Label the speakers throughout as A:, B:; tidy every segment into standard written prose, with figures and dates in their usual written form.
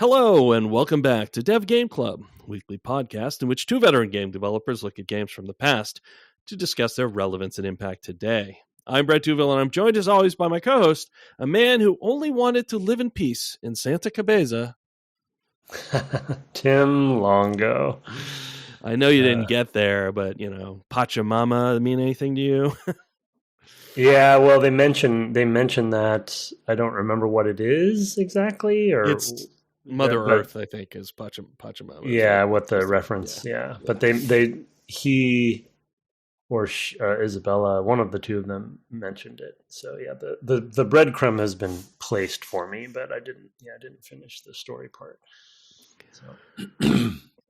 A: Hello, and welcome back to Dev Game Club, a weekly podcast in which two veteran game developers look at games from the past to discuss their relevance and impact today. I'm Brett Duville, and I'm joined as always by my co-host, a man who only wanted to live in peace in Santa Cabeza.
B: Tim Longo.
A: I know you didn't get there, but, Pachamama mean anything to you?
B: Yeah, well, they mentioned that. I don't remember what it is exactly, or
A: it's Mother Earth, I think, is Pachamama.
B: Yeah, what the reference? Yeah, but he or Isabella, one of the two of them mentioned it. So yeah, the breadcrumb has been placed for me, but I didn't finish the story part. So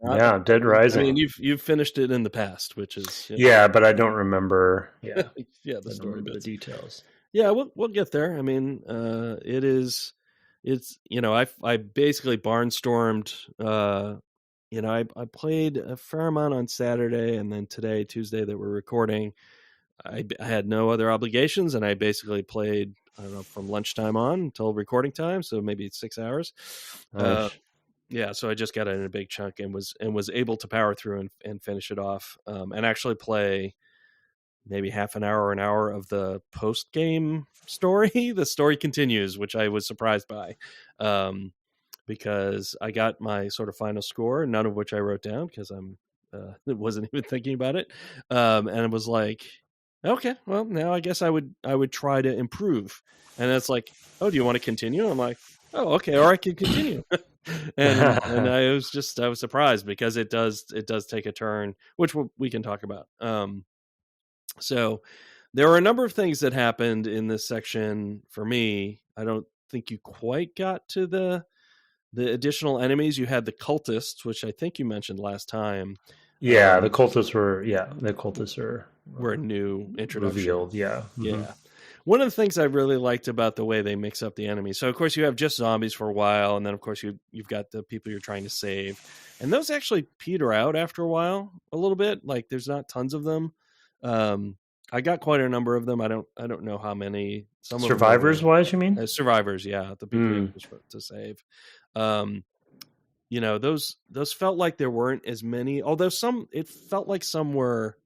B: yeah, Dead Rising.
A: I mean, you've finished it in the past, which is
B: yeah, but I don't remember. Yeah,
A: the story,
B: the details.
A: Yeah, we'll get there. I mean, it's I basically barnstormed. I played a fair amount on Saturday, and then today, Tuesday, that we're recording, I had no other obligations, and I basically played, I don't know, from lunchtime on until recording time, so maybe 6 hours. Yeah, so I just got it in a big chunk and was able to power through and finish it off, and actually play maybe half an hour or an hour of the post-game story. The story continues, which I was surprised by, because I got my sort of final score, none of which I wrote down because I wasn't even thinking about it, and it was like, okay, well, now I guess I would try to improve. And it's like, oh, do you want to continue? I'm like, oh, okay, or I can continue. and I was surprised because it does take a turn, which we can talk about. So there were a number of things that happened in this section for me. I don't think you quite got to the additional enemies. You had the cultists, which I think you mentioned last time.
B: Yeah, the cultists were
A: a new introduction.
B: Revealed, yeah. Mm-hmm.
A: Yeah. One of the things I really liked about the way they mix up the enemies. So, of course, you have just zombies for a while, and then, of course, you've got the people you're trying to save. And those actually peter out after a while a little bit. Like, there's not tons of them. I got quite a number of them. I don't know how many. Some
B: survivors-wise, you mean?
A: Survivors, yeah. The people you're supposed to save. Those felt like there weren't as many. Although it felt like some were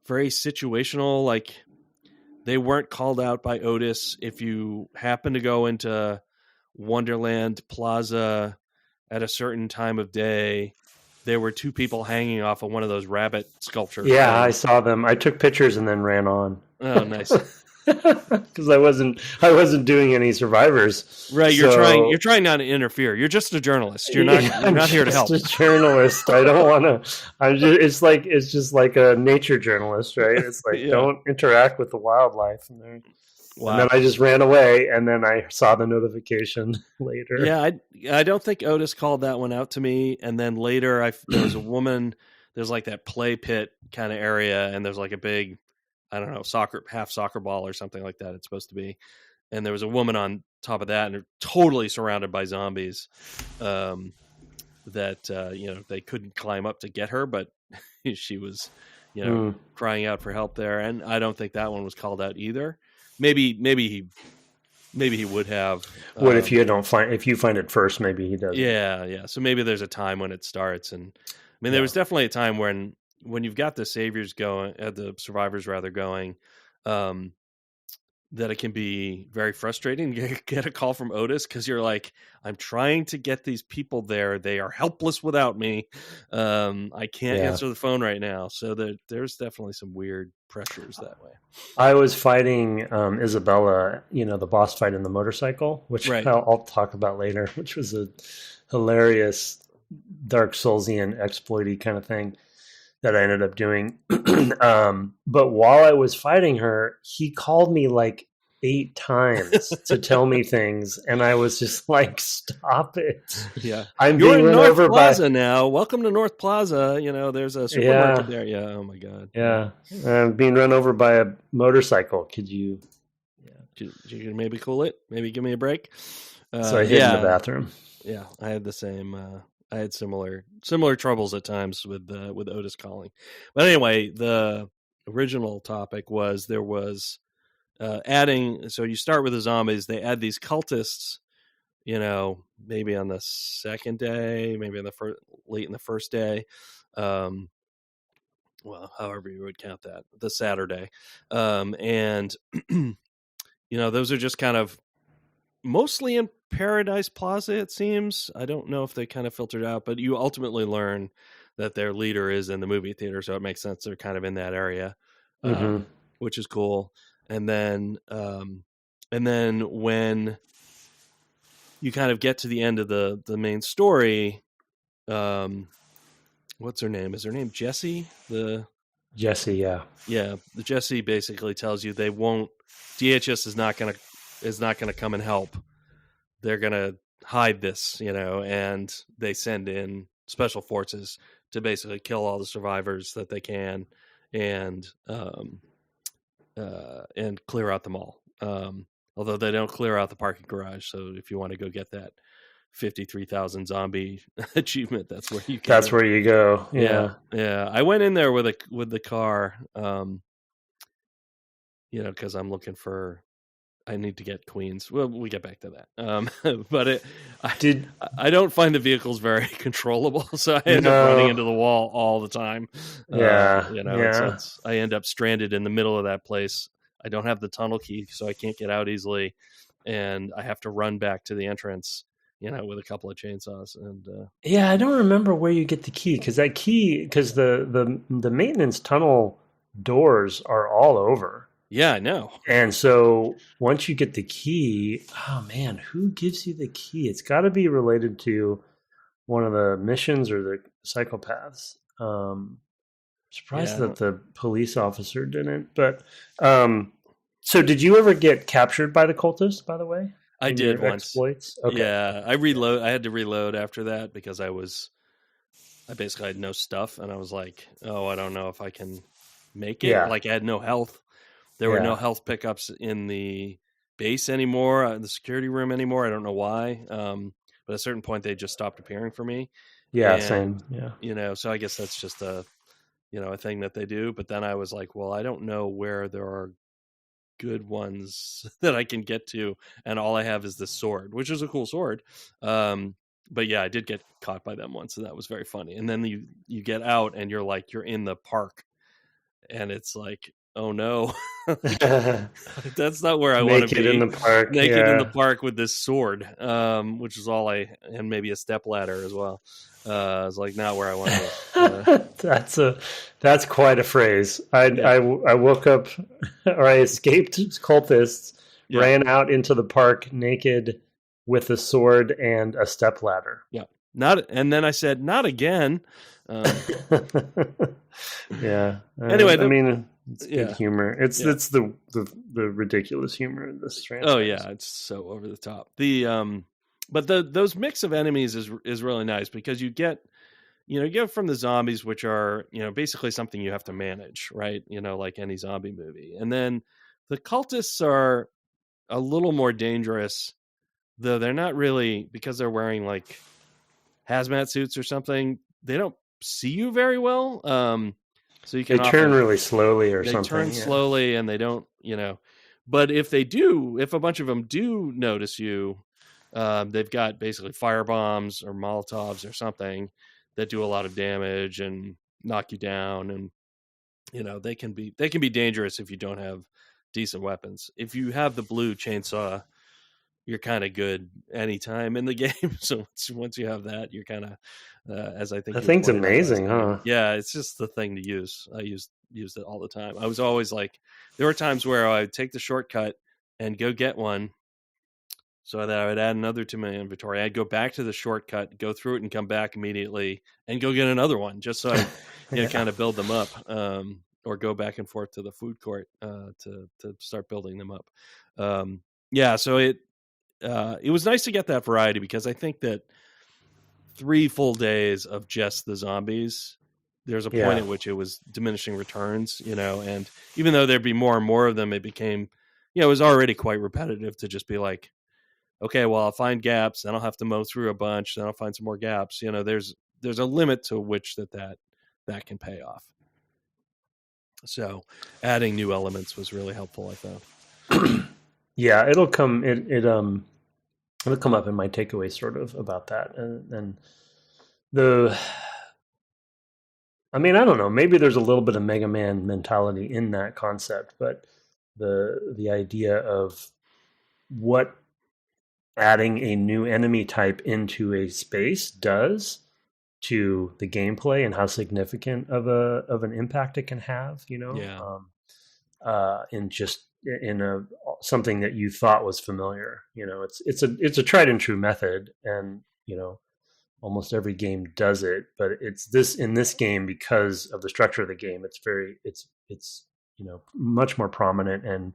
A: very situational, like they weren't called out by Otis. If you happen to go into Wonderland Plaza at a certain time of day, there were two people hanging off of one of those rabbit sculptures.
B: Yeah, I saw them. I took pictures and then ran on.
A: Oh, nice.
B: Because I wasn't doing any survivors.
A: Right, you're trying not to interfere. You're just a journalist. You're not here to help.
B: I'm just a journalist. I don't want to. It's just like a nature journalist, right? It's like don't interact with the wildlife. And then I just ran away, and then I saw the notification later.
A: Yeah, I don't think Otis called that one out to me. And then later, there was a woman. There's like that play pit kind of area, and there's like a big, I don't know, half soccer ball or something like that. It's supposed to be. And there was a woman on top of that, and they're totally surrounded by zombies that they couldn't climb up to get her, but she was crying out for help there. And I don't think that one was called out either. Maybe he would have.
B: What if you find it first? Maybe he does.
A: Yeah. So maybe there's a time when it starts, and I mean there was definitely a time when you've got the saviors going, the survivors rather going, that it can be very frustrating to get a call from Otis because you're like, I'm trying to get these people there. They are helpless without me. I can't answer the phone right now. So there's definitely some weird pressures that way.
B: I was fighting Isabella, the boss fight in the motorcycle, which I'll talk about later, which was a hilarious Dark Soulsian exploity kind of thing that I ended up doing. But while I was fighting her, he called me like 8 times to tell me things, and I was just like, "Stop it!"
A: Yeah,
B: I'm
A: You're
B: being
A: in
B: run
A: North
B: over
A: Plaza now. Welcome to North Plaza. There's a supermarket there. Yeah. Oh my god.
B: Yeah, I'm being run over by a motorcycle. Could you?
A: Yeah. Could you maybe cool it? Maybe give me a break.
B: So I hid in the bathroom.
A: Yeah, I had the same. I had similar troubles at times with Otis calling. But anyway, the original topic was there was adding. So you start with the zombies. They add these cultists maybe on the second day, maybe on the late in the first day. Well, however you would count that, the Saturday. And, those are just kind of mostly in Paradise Plaza, it seems. I don't know if they kind of filtered out, but you ultimately learn that their leader is in the movie theater, so it makes sense they're kind of in that area, which is cool. And then when you kind of get to the end of the main story, what's her name? Is her name Jessie?
B: Jessie, yeah.
A: Yeah, the Jessie basically tells you they won't. DHS is not gonna come and help. They're gonna hide this, and they send in special forces to basically kill all the survivors that they can, and clear out the mall. Although they don't clear out the parking garage, so if you want to go get that 53,000 zombie achievement, that's where you go.
B: That's where you go.
A: Yeah. I went in there with the car, because I'm looking for. I need to get Queens. Well, we get back to that. But I don't find the vehicles very controllable, so I end up running into the wall all the time. I end up stranded in the middle of that place. I don't have the tunnel key, so I can't get out easily, and I have to run back to the entrance, with a couple of chainsaws. And
B: I don't remember where you get the key, because the maintenance tunnel doors are all over.
A: Yeah, I know.
B: And so once you get the key, oh man, who gives you the key? It's got to be related to one of the missions or the psychopaths. Surprised that the police officer didn't. But so did you ever get captured by the cultists, by the way?
A: I did once.
B: Exploits? Okay.
A: Yeah, I had to reload after that because I basically had no stuff, and I was like, oh, I don't know if I can make it. Yeah. Like I had no health. There were no health pickups in the base anymore, in the security room anymore. I don't know why. But at a certain point, they just stopped appearing for me.
B: Yeah, same. Yeah.
A: So I guess that's just a thing that they do. But then I was like, well, I don't know where there are good ones that I can get to. And all I have is this sword, which is a cool sword. But yeah, I did get caught by them once, and that was very funny. And then you get out and you're in the park, and it's like, oh no, that's not where I want to be.
B: In the park,
A: naked in the park with this sword, which is all and maybe a step ladder as well. It's like not where I want to be.
B: That's quite a phrase. I woke up, or I escaped cultists, ran out into the park naked with a sword and a step ladder.
A: Yeah, and then I said, not again.
B: Yeah.
A: Anyway,
B: it's good humor. It's the ridiculous humor in this franchise.
A: Oh yeah, it's so over the top. But those mix of enemies is really nice because you get from the zombies, which are basically something you have to manage, right? Like any zombie movie. And then the cultists are a little more dangerous, though they're not really, because they're wearing like hazmat suits or something. They don't see you very well. So you can
B: turn really slowly or something. They
A: turn slowly, and they don't, But if a bunch of them do notice you, they've got basically firebomms or Molotovs or something that do a lot of damage and knock you down, and they can be dangerous if you don't have decent weapons. If you have the blue chainsaw, you're kind of good anytime in the game. So once you have that, you're kind of, as I think
B: that thing's amazing, huh?
A: Yeah, it's just the thing to use. I used it all the time. I was always like, there were times where I'd take the shortcut and go get one, so that I would add another to my inventory. I'd go back to the shortcut, go through it, and come back immediately and go get another one, just so I kind of build them up, or go back and forth to the food court to start building them up. So it was nice to get that variety, because I think that 3 full days of just the zombies, there's a point at which it was diminishing returns, and even though there'd be more and more of them, it became, it was already quite repetitive to just be like, okay, well, I'll find gaps, then I'll have to mow through a bunch, then I'll find some more gaps. There's a limit to which that can pay off. So adding new elements was really helpful, I thought.
B: Yeah, it'll come. it'll come up in my takeaway sort of about that. And the, I mean, I don't know, maybe there's a little bit of Mega Man mentality in that concept, but the idea of what adding a new enemy type into a space does to the gameplay and how significant of an impact it can have, in just in a something that you thought was familiar. It's a tried and true method, and almost every game does it, but in this game, because of the structure of the game, it's much more prominent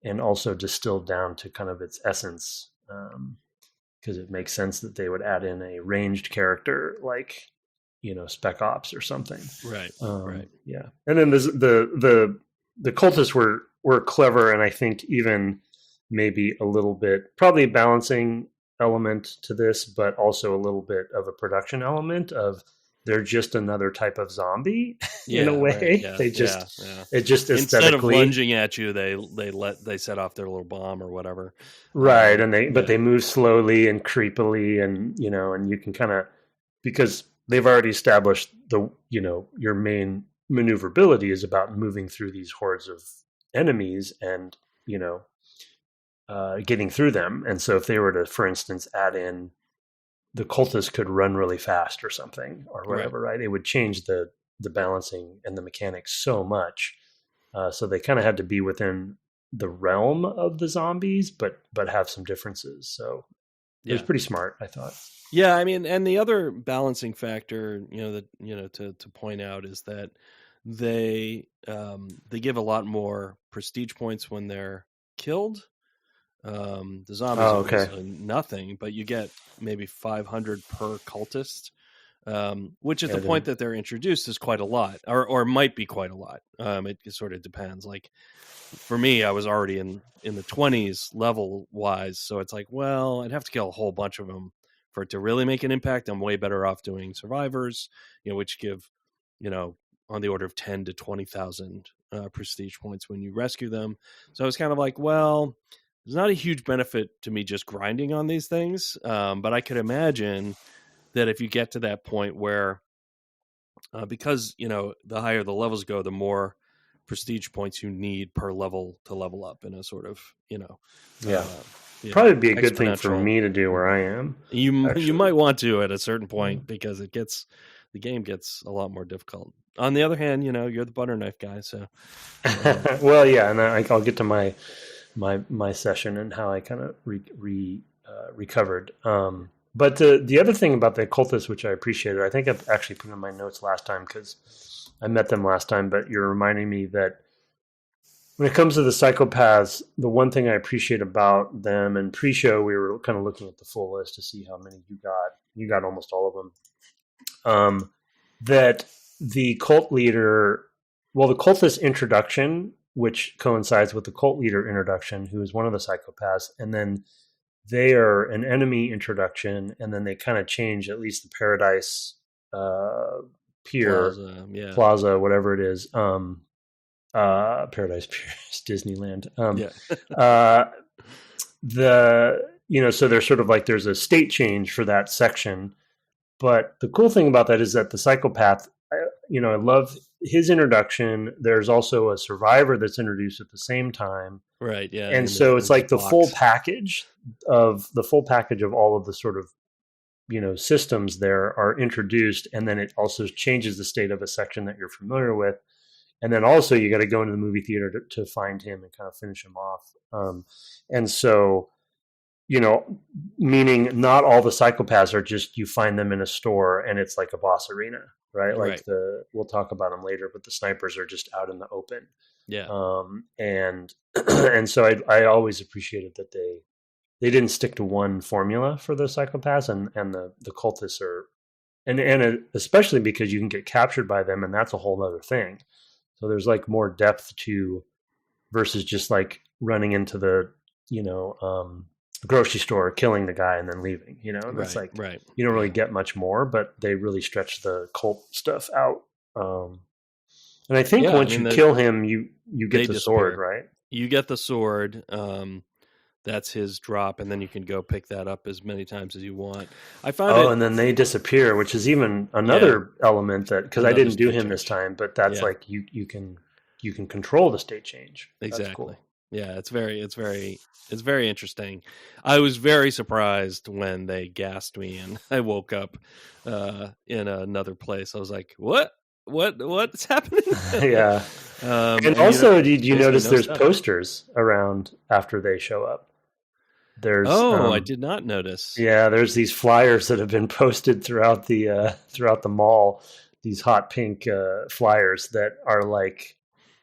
B: and also distilled down to kind of its essence, because it makes sense that they would add in a ranged character like Spec Ops or something.
A: Right.
B: Yeah. And then the cultists were clever, and I think even maybe a little bit, probably a balancing element to this, but also a little bit of a production element of they're just another type of zombie in a way. Right, yeah, it just aesthetically,
A: instead of lunging at you, they set off their little bomb or whatever.
B: Right. And they move slowly and creepily, and and you can kind of, because they've already established your main maneuverability is about moving through these hordes of enemies and getting through them. And so if they were to, for instance, add in the cultists could run really fast or something or whatever, right? It would change the balancing and the mechanics so much. So they kind of had to be within the realm of the zombies, but have some differences. So it was pretty smart, I thought.
A: Yeah, I mean, and the other balancing factor, to point out is that they give a lot lot prestige points when they're killed. The zombies are nothing, but you get maybe 500 per cultist, which at the point that they're introduced is quite a lot, or might be quite a lot. It sort of depends. Like for me, I was already in the 20s level wise, so it's like, well, I'd have to kill a whole bunch of them for it to really make an impact. I'm way better off doing survivors, which give, on the order of 10 to 20,000 prestige points when you rescue them. So I was kind of like, well, there's not a huge benefit to me just grinding on these things, but I could imagine that if you get to that point where, because the higher the levels go, the more prestige points you need per level to level up in a sort of
B: probably be a good thing for me to do where I am.
A: You might want to at a certain point, because the game gets a lot more difficult. On the other hand, you're the butter knife guy, so
B: well, yeah, and I'll get to my session and how I kind of recovered. But the other thing about the cultists, which I appreciated, I think I've actually put in my notes last time because I met them last time, but you're reminding me that when it comes to the psychopaths, the one thing I appreciate about them, and pre-show we were kind of looking at the full list to see how many you got. You got almost all of them. That the cult leader, well, the cultist introduction, which coincides with the cult leader introduction, who is one of the psychopaths, and then they are an enemy introduction, and then they kind of change at least the Paradise Pier, Plaza, whatever it is, Paradise Pier, Disneyland. So there's sort of like there's a state change for that section, but the cool thing about that is that the psychopath, I love his introduction. There's also a survivor that's introduced at the same time.
A: Right. Yeah.
B: And so it's like the full package of all of the sort of, systems there are introduced. And then it also changes the state of a section that you're familiar with. And then also you got to go into the movie theater to find him and kind of finish him off. And so, meaning not all the psychopaths are just, you find them in a store and it's like a boss arena. Right. Like we'll talk about them later, but the snipers are just out in the open.
A: Yeah.
B: And so I always appreciated that they didn't stick to one formula for the psychopaths, and the cultists are, and especially because you can get captured by them, and that's a whole other thing. So there's like more depth to, versus just like running into the, grocery store, killing the guy and then leaving, and it's like, you don't really get much more, but they really stretch the cult stuff out. And I think once you kill him, you get the sword, right?
A: You get the sword. that's his drop, and then you can go pick that up as many times as you want. I found it.
B: And then they disappear, which is even another element that, because I didn't do him this time, but that's like you can control the state change.
A: Exactly.
B: That's cool.
A: Yeah, it's very interesting. I was very surprised when they gassed me and I woke up in another place. I was like, what's happening?
B: Yeah. And also, did you notice there's posters around after they show up? There's
A: I did not notice.
B: Yeah, there's these flyers that have been posted throughout the mall. These hot pink flyers that are like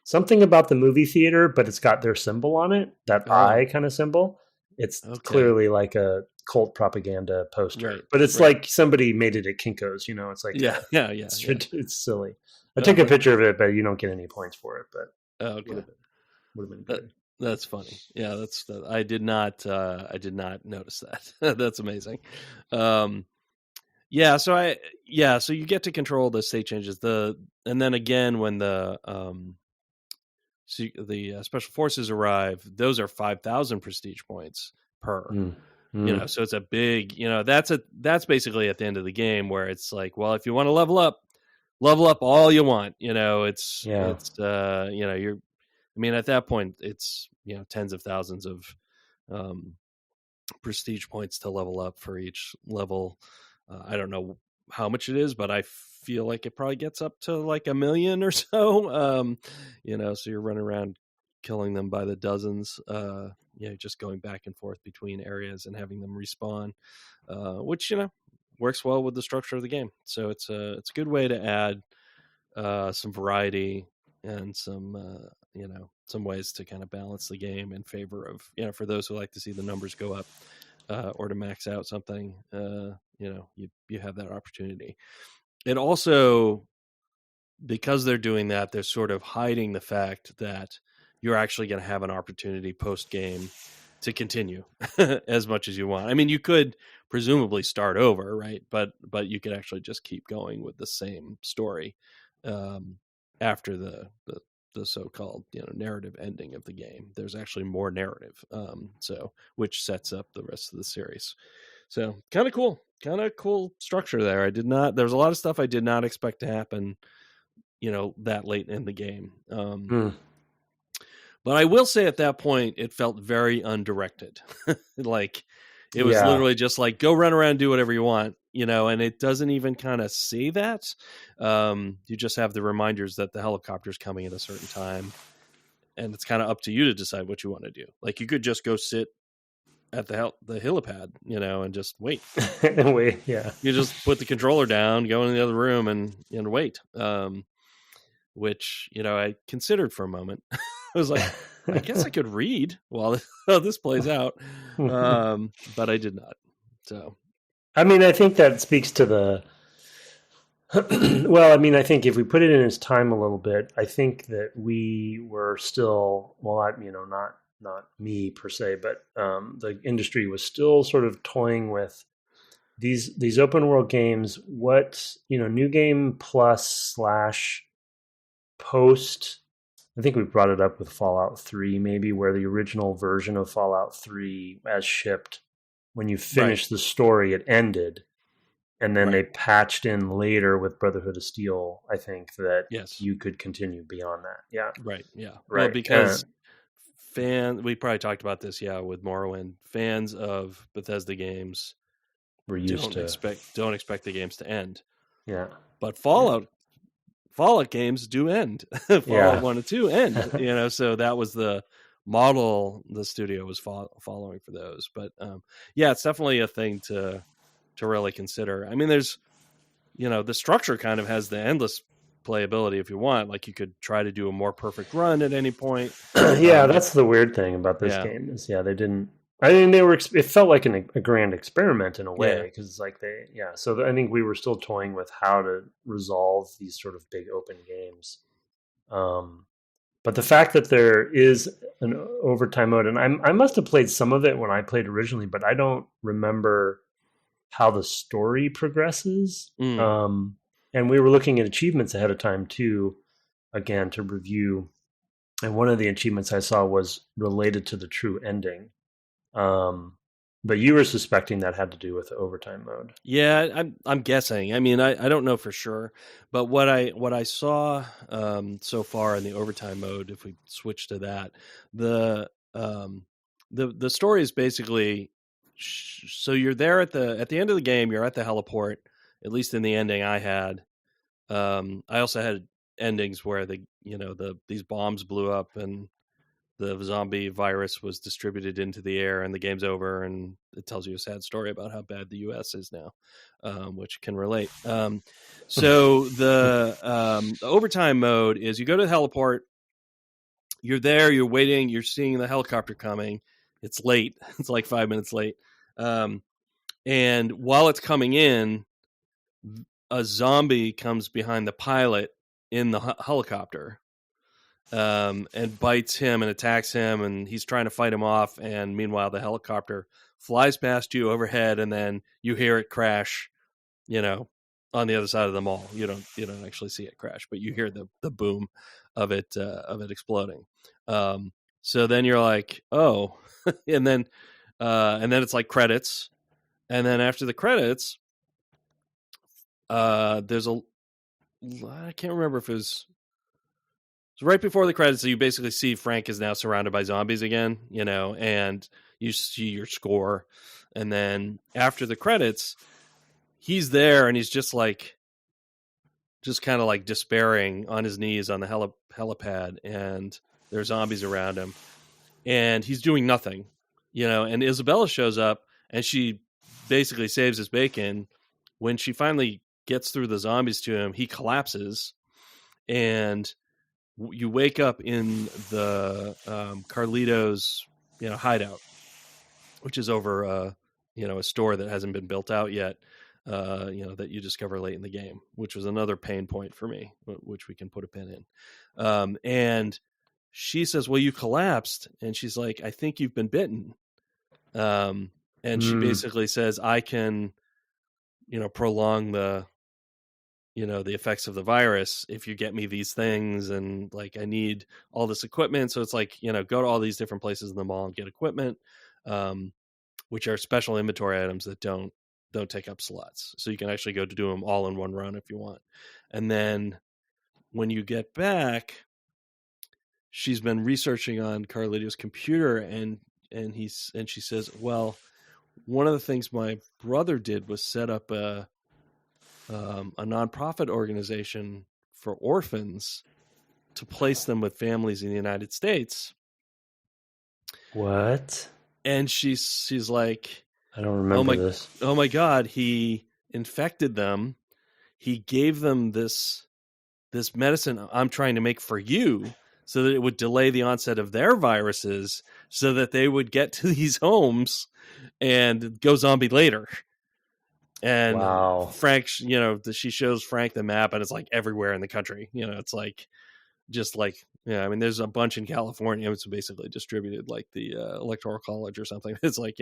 B: something about the movie theater, but it's got their symbol on it, that eye kind of symbol. It's clearly like a cult propaganda poster, but it's like somebody made it at Kinko's. It's like it's silly. I took a picture of it, but you don't get any points for it. But would have been good.
A: That's funny. Yeah, I did not notice that. That's amazing. So you get to control the state changes. And then again when the special forces arrive, those are 5,000 prestige points per. So it's a big, that's basically at the end of the game where it's like, well, if you want to level up all you want. At that point it's tens of thousands of prestige points to level up for each level. I don't know how much it is, but I feel like it probably gets up to like 1 million or so. So you're running around killing them by the dozens, just going back and forth between areas and having them respawn, which works well with the structure of the game. So it's a good way to add some variety and some ways to kind of balance the game in favor of, for those who like to see the numbers go up or to max out something, you have that opportunity. It also, because they're doing that, they're sort of hiding the fact that you're actually going to have an opportunity post-game to continue as much as you want. I mean, you could presumably start over, right? But you could actually just keep going with the same story after the so-called narrative ending of the game. There's actually more narrative, which sets up the rest of the series. So kind of cool structure there. There's a lot of stuff I did not expect to happen, that late in the game. But I will say at that point, it felt very undirected. Like it was literally just like, go run around, do whatever you want, and it doesn't even kind of say that. You just have the reminders that the helicopter's coming at a certain time, and it's kind of up to you to decide what you want to do. Like you could just go sit at the helipad, and just wait.
B: And wait, yeah.
A: You just put the controller down, go in the other room, and wait. Which I considered for a moment. I was like, I guess I could read while this plays out, but I did not. So,
B: I mean, I think that speaks to the. Well, I mean, I think if we put it in its time a little bit, I think that we were still, not me per se, but the industry was still sort of toying with these open world games. What new game plus / post. I think we brought it up with Fallout 3, maybe, where the original version of Fallout 3 as shipped, when you finished the story, it ended. And then they patched in later with Brotherhood of Steel, I think, that you could continue beyond that. Yeah.
A: Right. Yeah. Right. Well, because we probably talked about this, with Morrowind. Fans of Bethesda games don't expect the games to end.
B: Yeah.
A: But Fallout games do end. Fallout 1 and 2 end, so that was the model the studio was following for those. But it's definitely a thing to really consider. I mean, there's the structure kind of has the endless playability if you want. Like you could try to do a more perfect run at any point.
B: That's the weird thing about this game is they didn't. I mean, it felt like a grand experiment in a way, because it's like so I think we were still toying with how to resolve these sort of big open games. But the fact that there is an overtime mode, and I must have played some of it when I played originally, but I don't remember how the story progresses. And we were looking at achievements ahead of time too, again, to review. And one of the achievements I saw was related to the true ending. But you were suspecting that had to do with the overtime mode.
A: Yeah, I'm guessing. I mean, I don't know for sure, but what I saw so far in the overtime mode, if we switch to that, the the story is basically so you're there at the end of the game. You're at the heliport. At least in the ending I had. I also had endings where these bombs blew up and the zombie virus was distributed into the air and the game's over, and it tells you a sad story about how bad the US is now, which can relate. So the overtime mode is you go to the heliport, you're there, you're waiting, you're seeing the helicopter coming. It's late. It's like 5 minutes late. And while it's coming in, a zombie comes behind the pilot in the helicopter. And bites him and attacks him, and he's trying to fight him off. And meanwhile, the helicopter flies past you overhead, and then you hear it crash, on the other side of the mall. You don't actually see it crash, but you hear the boom of it exploding. So then you're like, oh, and then it's like credits, and then after the credits, there's I can't remember if it was. So right before the credits, you basically see Frank is now surrounded by zombies again, and you see your score. And then after the credits, he's there and he's just kind of like despairing on his knees on the helipad, and there's zombies around him, and he's doing nothing, and Isabella shows up and she basically saves his bacon. When she finally gets through the zombies to him, he collapses, and you wake up in the Carlito's, hideout, which is over, a store that hasn't been built out yet, that you discover late in the game, which was another pain point for me, which we can put a pin in. And she says, well, you collapsed. And she's like, I think you've been bitten. And she basically says, I can, prolong the effects of the virus if you get me these things, and like I need all this equipment. So it's like, go to all these different places in the mall and get equipment, which are special inventory items that don't take up slots. So you can actually go to do them all in one run if you want. And then when you get back, she's been researching on Carlito's computer, and she says, well, one of the things my brother did was set up a nonprofit organization for orphans to place them with families in the United States.
B: What?
A: And she's like,
B: I don't remember this.
A: Oh my God, he infected them. He gave them this medicine I'm trying to make for you so that it would delay the onset of their viruses so that they would get to these homes and go zombie later. And
B: wow.
A: Frank, she shows Frank the map, and it's like everywhere in the country. It's like, just like, I mean, there's a bunch in California. It's basically distributed like the Electoral College or something. It's like,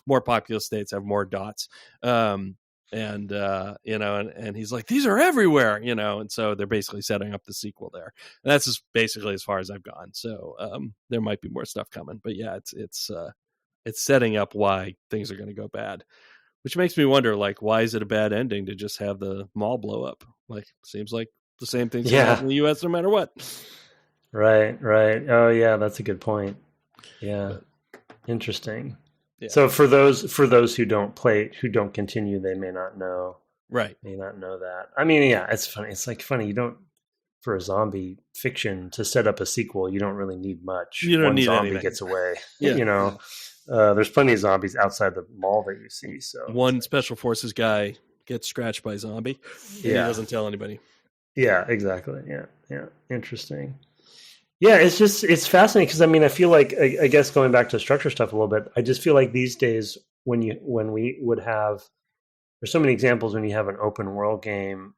A: more populous states have more dots. And he's like, these are everywhere, and so they're basically setting up the sequel there. And that's just basically as far as I've gone. So there might be more stuff coming, but yeah, it's setting up why things are going to go bad. Which makes me wonder, like, why is it a bad ending to just have the mall blow up? Like, seems like the same thing's going to happen in the U.S. no matter what.
B: Right. Oh, yeah, that's a good point. Yeah, interesting. Yeah. So for those who don't continue, they may not know.
A: Right.
B: May not know that. I mean, yeah, it's funny. It's like funny. You don't, for a zombie fiction to set up a sequel, you don't really need much.
A: You don't need
B: zombie
A: anything.
B: Gets away. Yeah. There's plenty of zombies outside the mall that you see. So
A: one special forces guy gets scratched by a zombie. He doesn't tell anybody.
B: Yeah, exactly. Yeah. Interesting. Yeah, it's fascinating because I mean, I feel like I guess going back to structure stuff a little bit, I just feel like these days when we would have, there's so many examples when you have an open world game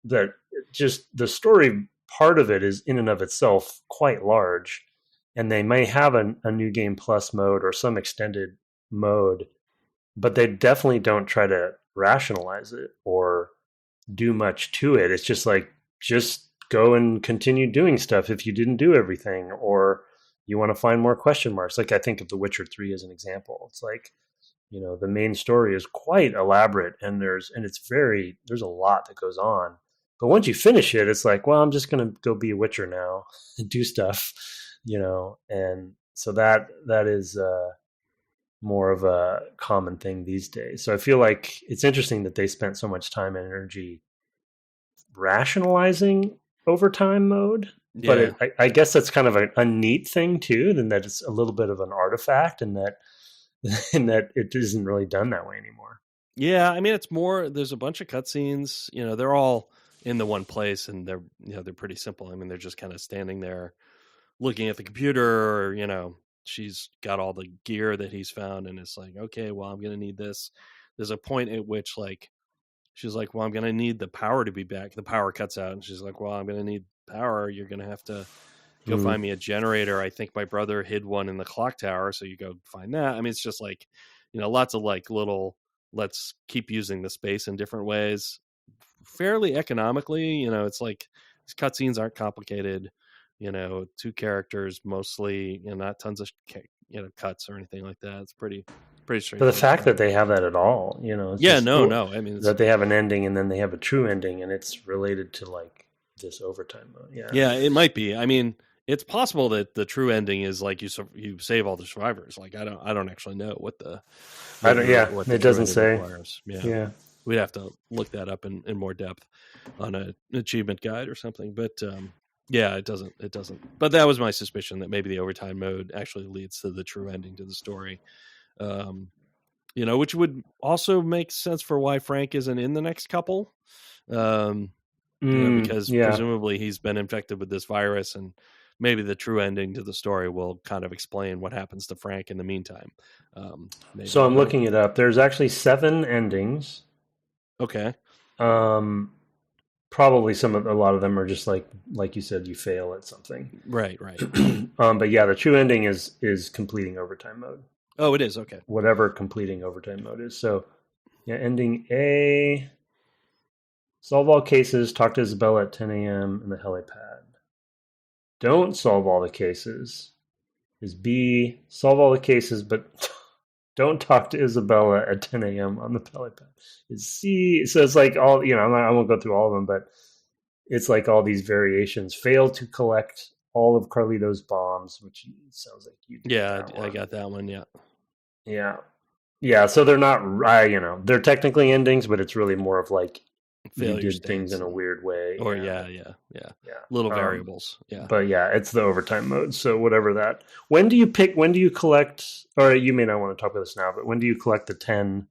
B: that just the story part of it is in and of itself quite large. And they may have a new game plus mode or some extended mode, but they definitely don't try to rationalize it or do much to it. It's just like, just go and continue doing stuff if you didn't do everything, or you want to find more question marks. Like I think of The Witcher 3 as an example. It's like, the main story is quite elaborate, and there's a lot that goes on. But once you finish it, it's like, well, I'm just going to go be a Witcher now and do stuff, and so that is more of a common thing these days. So I feel like it's interesting that they spent so much time and energy rationalizing overtime mode.
A: Yeah.
B: But I guess that's kind of a neat thing too, and that it's a little bit of an artifact, and that it isn't really done that way anymore.
A: Yeah, I mean, it's more. There's a bunch of cutscenes. They're all in the one place, and they're pretty simple. I mean, they're just kind of standing there, looking at the computer. Or, she's got all the gear that he's found, and it's like, okay, well, I'm gonna need this. There's a point at which, like, she's like, well, I'm gonna need the power to be back. The power cuts out, and she's like, well, I'm gonna need power. You're gonna have to go find me a generator. I think my brother hid one in the clock tower, so you go find that. I mean, it's just like, lots of like little, let's keep using the space in different ways, fairly economically. It's like these cutscenes aren't complicated. Two characters mostly, not tons of cuts or anything like that. It's pretty straightforward.
B: But the fact that they have that at all, it's
A: yeah,
B: just
A: no. I mean,
B: that they have an ending and then they have a true ending, and it's related to like this overtime mode.
A: Yeah, it might be. I mean, it's possible that the true ending is like you save all the survivors. Like I don't actually know what the
B: it doesn't say.
A: Requires. Yeah, we'd have to look that up in more depth on an achievement guide or something. But yeah, it doesn't. But that was my suspicion, that maybe the overtime mode actually leads to the true ending to the story. Which would also make sense for why Frank isn't in the next couple. Because presumably he's been infected with this virus, and maybe the true ending to the story will kind of explain what happens to Frank in the meantime.
B: So I'm looking it up. There's actually 7 endings.
A: Okay.
B: Probably a lot of them are just like you said, you fail at something.
A: Right.
B: But yeah, the true ending is completing overtime mode.
A: Oh, it is. Okay.
B: Whatever completing overtime mode is. So yeah, ending A, solve all cases, talk to Isabella at 10 a.m. in the helipad. Don't solve all the cases is B, solve all the cases, but don't talk to Isabella at 10 a.m. on the helipad. Is C, so it's like all, I won't go through all of them, but it's like all these variations. Fail to collect all of Carlito's bombs, which sounds like you did.
A: Yeah, I got that one,
B: Yeah, so they're not, they're technically endings, but it's really more of like, you did things in a weird way.
A: Or yeah. Little variables. Yeah.
B: But yeah, it's the overtime mode. So whatever that. When do you collect, or you may not want to talk about this now, but when do you collect the 10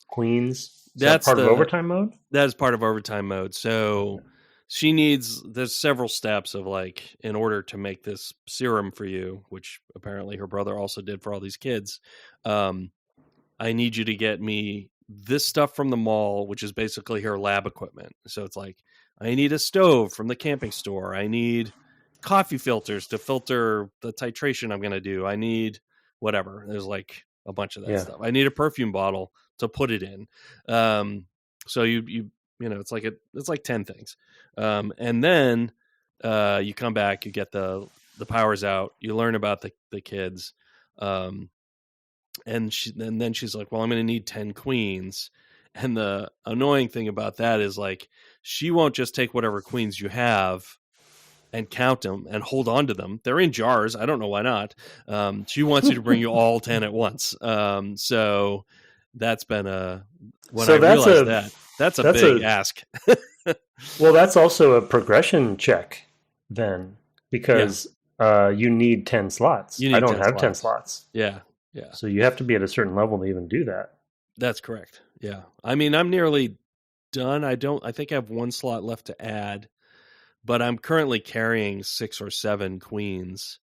B: queens? That's part of overtime mode?
A: That is part of overtime mode. So there's several steps of like, in order to make this serum for you, which apparently her brother also did for all these kids. I need you to get me this stuff from the mall, which is basically her lab equipment. So it's like, I need a stove from the camping store. I need coffee filters to filter the titration I'm going to do. I need whatever. There's like a bunch of that stuff. I need a perfume bottle to put it in. So it's like 10 things. And then you come back, you get the powers out, you learn about the kids. And then she's like, well, I'm going to need 10 queens. And the annoying thing about that is like, she won't just take whatever queens you have and count them and hold on to them. They're in jars. I don't know why not. She wants you to bring you all 10 at once. So that's been that's a big ask.
B: Well, that's also a progression check then, because you need 10 slots. I don't have 10 slots.
A: Yeah.
B: So you have to be at a certain level to even do that.
A: That's correct. Yeah. I mean, I'm nearly done. I think I have 1 slot left to add, but I'm currently carrying 6 or 7 queens.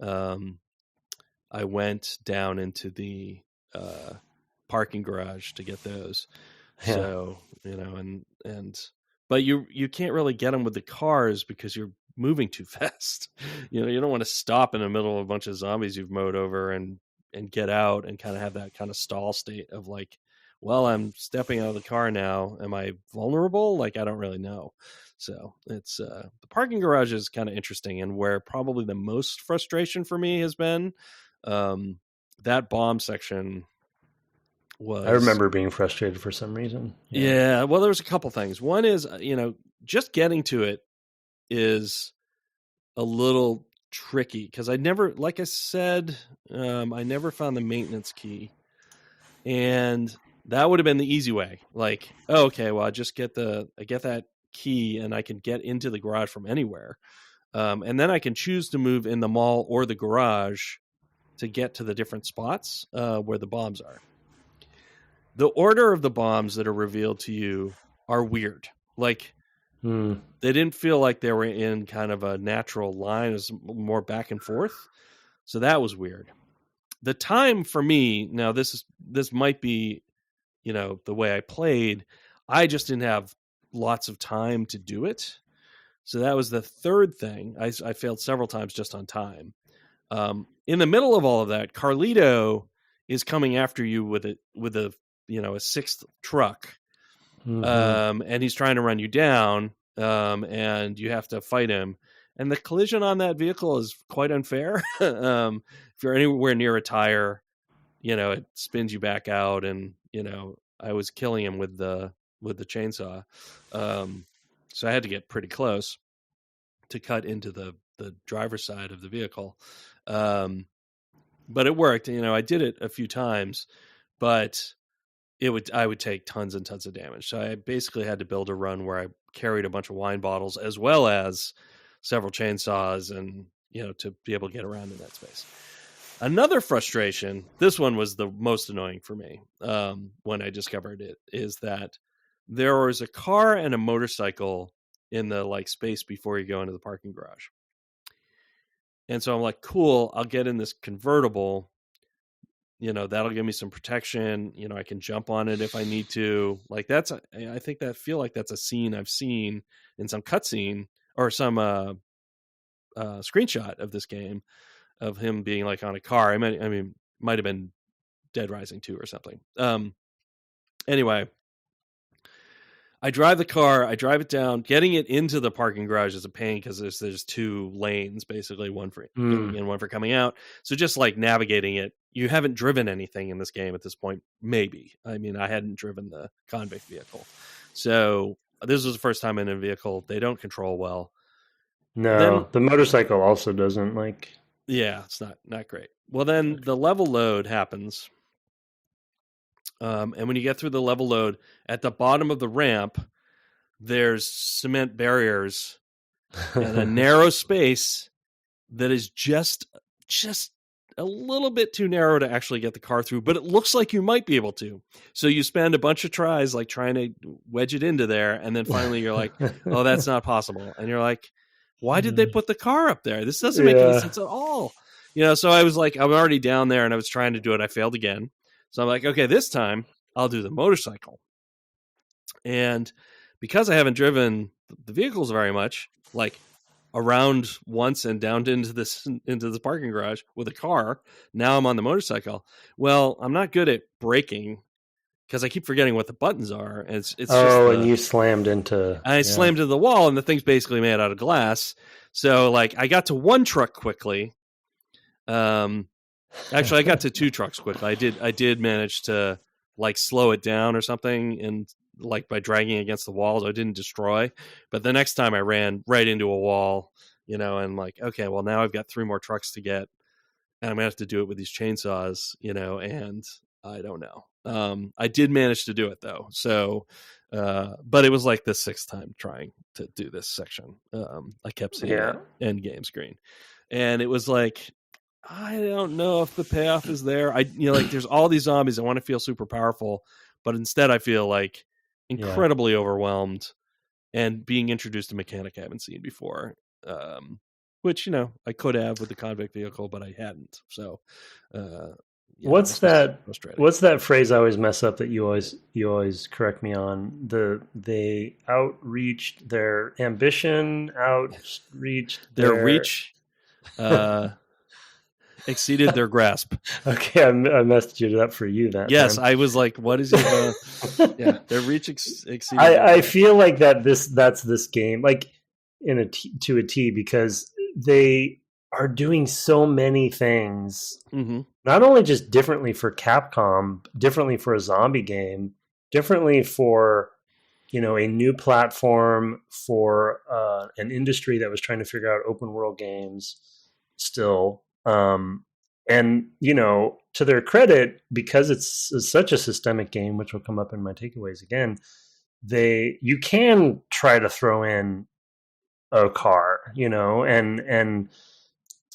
A: I went down into the parking garage to get those. Yeah. So, but you can't really get them with the cars because you're moving too fast. You don't want to stop in the middle of a bunch of zombies you've mowed over and get out and kind of have that kind of stall state of like, well, I'm stepping out of the car now. Am I vulnerable? Like, I don't really know. So it's the parking garage is kind of interesting, and where probably the most frustration for me has been that bomb section was.
B: I remember being frustrated for some reason.
A: Yeah, well, there's a couple things. One is, just getting to it is a little tricky because I never, like I said, I never found the maintenance key, and that would have been the easy way. Like, oh, okay, well, I get that key and I can get into the garage from anywhere, and then I can choose to move in the mall or the garage to get to the different spots where the bombs are. The order of the bombs that are revealed to you are weird. Like, they didn't feel like they were in kind of a natural line. It was more back and forth. So that was weird. The time for me, now this might be, the way I played. I just didn't have lots of time to do it. So that was the third thing. I failed several times just on time. In the middle of all of that, Carlito is coming after you with a sixth truck. And he's trying to run you down, and you have to fight him. And the collision on that vehicle is quite unfair. If you're anywhere near a tire, it spins you back out. And I was killing him with the chainsaw, so I had to get pretty close to cut into the driver's side of the vehicle. But it worked. I did it a few times, but I would take tons and tons of damage. So I basically had to build a run where I carried a bunch of wine bottles as well as several chainsaws and, to be able to get around in that space. Another frustration, this one was the most annoying for me when I discovered it, is that there was a car and a motorcycle in the space before you go into the parking garage. And so I'm like, cool, I'll get in this convertible. That'll give me some protection. I can jump on it if I need to. I feel like that's a scene I've seen in some cutscene or some screenshot of this game of him being on a car. I mean, might have been Dead Rising 2 or something. Anyway, I drive the car. I drive it down. Getting it into the parking garage is a pain because there's two lanes, basically, one for going in, one for coming out. So just navigating it, you haven't driven anything in this game at this point. Maybe. I mean, I hadn't driven the convict vehicle, so this was the first time in a vehicle they don't control well.
B: No, the motorcycle also doesn't
A: Yeah, it's not great. Well, then the level load happens. And when you get through the level load, at the bottom of the ramp, there's cement barriers and a narrow space that is just a little bit too narrow to actually get the car through, but it looks like you might be able to. So you spend a bunch of tries trying to wedge it into there, and then finally you're like, oh, that's not possible. And you're like, why did they put the car up there? This doesn't make any sense at all. So I was like, I'm already down there, and I was trying to do it. I failed again. So I'm like, okay, this time I'll do the motorcycle. And because I haven't driven the vehicles very much, around once and down into the parking garage with a car, now I'm on the motorcycle. Well, I'm not good at braking because I keep forgetting what the buttons are. And it's
B: and you slammed into...
A: I slammed into the wall, and the thing's basically made out of glass. So I got to one truck quickly. Actually, I got to two trucks quickly. I did manage to slow it down or something, and by dragging against the walls, I didn't destroy. But the next time I ran right into a wall, and okay, well now I've got 3 more trucks to get, and I'm gonna have to do it with these chainsaws, and I don't know. I did manage to do it though. So, but it was the 6th time trying to do this section. I kept seeing that end game screen, and it was I don't know if the payoff is there. There's all these zombies. I want to feel super powerful, but instead I feel incredibly overwhelmed and being introduced to a mechanic I haven't seen before. Which, I could have with the convict vehicle, but I hadn't. So,
B: what's that phrase I always mess up that you always correct me on? They outreached their ambition, outreached
A: their reach. exceeded their grasp.
B: Okay, I messed it up for you that
A: Yes,
B: time.
A: I was like, what is it? Yeah, their reach exceeded.
B: I feel like that's this game, like to a T, because they are doing so many things, not only just differently for Capcom, differently for a zombie game, differently for a new platform for an industry that was trying to figure out open world games still. And to their credit, because it's such a systemic game, which will come up in my takeaways again, you can try to throw in a car, and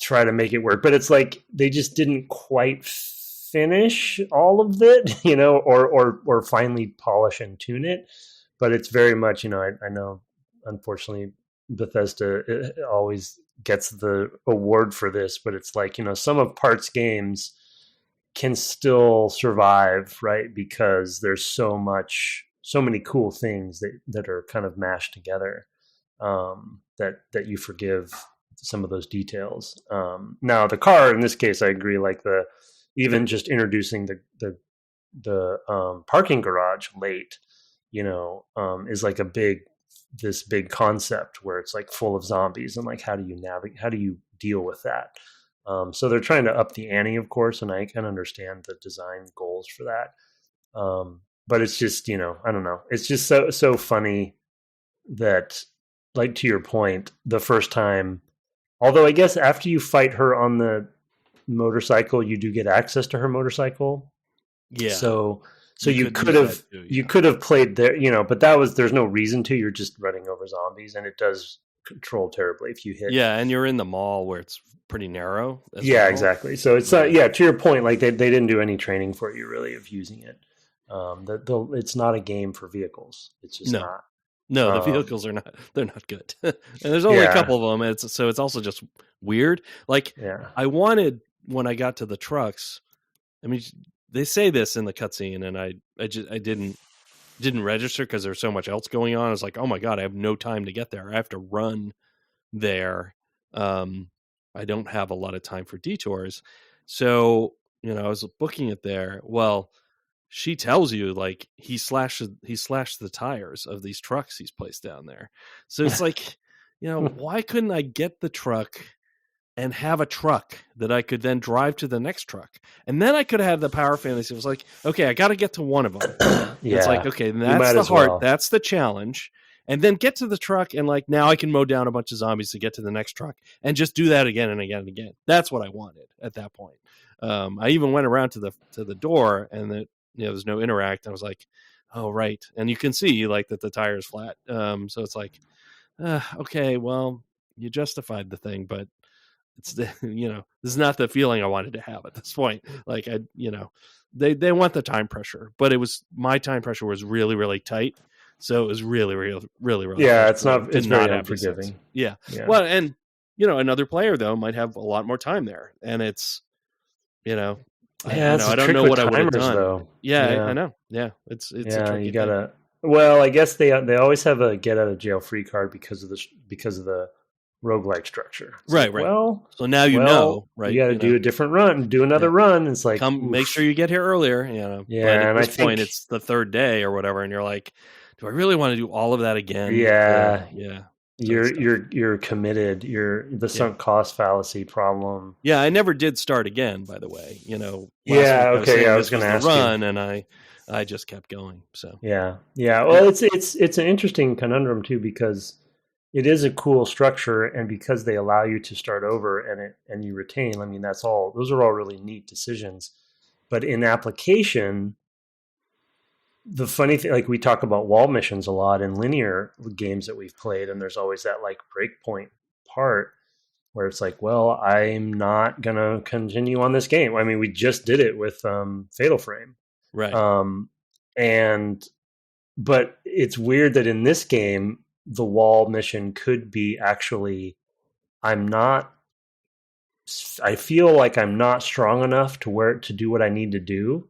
B: try to make it work, but it's like they just didn't quite finish all of it, or finally polish and tune it. But it's very much, I know, unfortunately, Bethesda always gets the award for this, but it's like, some of Part's games can still survive, right? Because there's so many cool things that are kind of mashed together, that you forgive some of those details. Now the car, in this case, I agree, like even just introducing the parking garage late, is like this big concept where it's like full of zombies, and like, how do you deal with that? So they're trying to up the ante, of course, and I can understand the design goals for that. But it's just, I don't know. It's just so funny that, like, to your point, the first time, although I guess after you fight her on the motorcycle, you do get access to her motorcycle.
A: Yeah.
B: So you could have played there, but there's no reason to. You're just running over zombies, and it does control terribly if you hit.
A: Yeah, and you're in the mall where it's pretty narrow.
B: Yeah, exactly. So it's to your point, like they didn't do any training for you really of using it. It's not a game for vehicles. It's just not.
A: No, the vehicles they're not good. And there's only a couple of them. It's also just weird. Like, I wanted, when I got to the trucks, I mean, they say this in the cutscene, and I didn't register because there's so much else going on. I was like, oh my God, I have no time to get there. I have to run there. I don't have a lot of time for detours. So, I was booking it there. Well, she tells you, like, he slashed the tires of these trucks he's placed down there. So it's like, why couldn't I get the truck and have a truck that I could then drive to the next truck? And then I could have the power fantasy. It was like, okay, I got to get to one of them. It's like, okay, that's the heart. Well. That's the challenge. And then get to the truck, and like, now I can mow down a bunch of zombies to get to the next truck, and just do that again and again and again. That's what I wanted at that point. I even went around to the door, and there's no interact. I was like, oh, right. And you can see, like, that the tire is flat. So it's like, okay, well, you justified the thing, but it's this is not the feeling I wanted to have at this point. Like, they want the time pressure, but my time pressure was really, really tight. So it was really, really, really, really.
B: Yeah, it's very unforgiving.
A: Yeah. Well, and another player though might have a lot more time there, and it's, I don't know what I would have done. Though. Yeah, I know. Yeah, it's a tricky
B: you gotta. Thing. Well, I guess they always have a get out of jail free card because of the roguelike structure. It's
A: right. Well, so now right?
B: You got to do a different run, do another run. It's like,
A: make sure you get here earlier.
B: Yeah,
A: but at this point, it's the third day or whatever, and you're like, do I really want to do all of that again?
B: Yeah. You're committed. You're the sunk cost fallacy problem.
A: Yeah, I never did start again, by the way.
B: I was going to ask
A: run, and I just kept going. So
B: yeah. Well, it's an interesting conundrum too, because it is a cool structure, and because they allow you to start over and you retain. I mean, those are all really neat decisions, but in application. The funny thing, like, we talk about wall missions a lot in linear games that we've played, and there's always that like breakpoint part where it's like, well, I'm not gonna continue on this game. I mean, we just did it with Fatal Frame,
A: right?
B: But it's weird that in this game, the wall mission could be actually, I feel like I'm not strong enough to do what I need to do.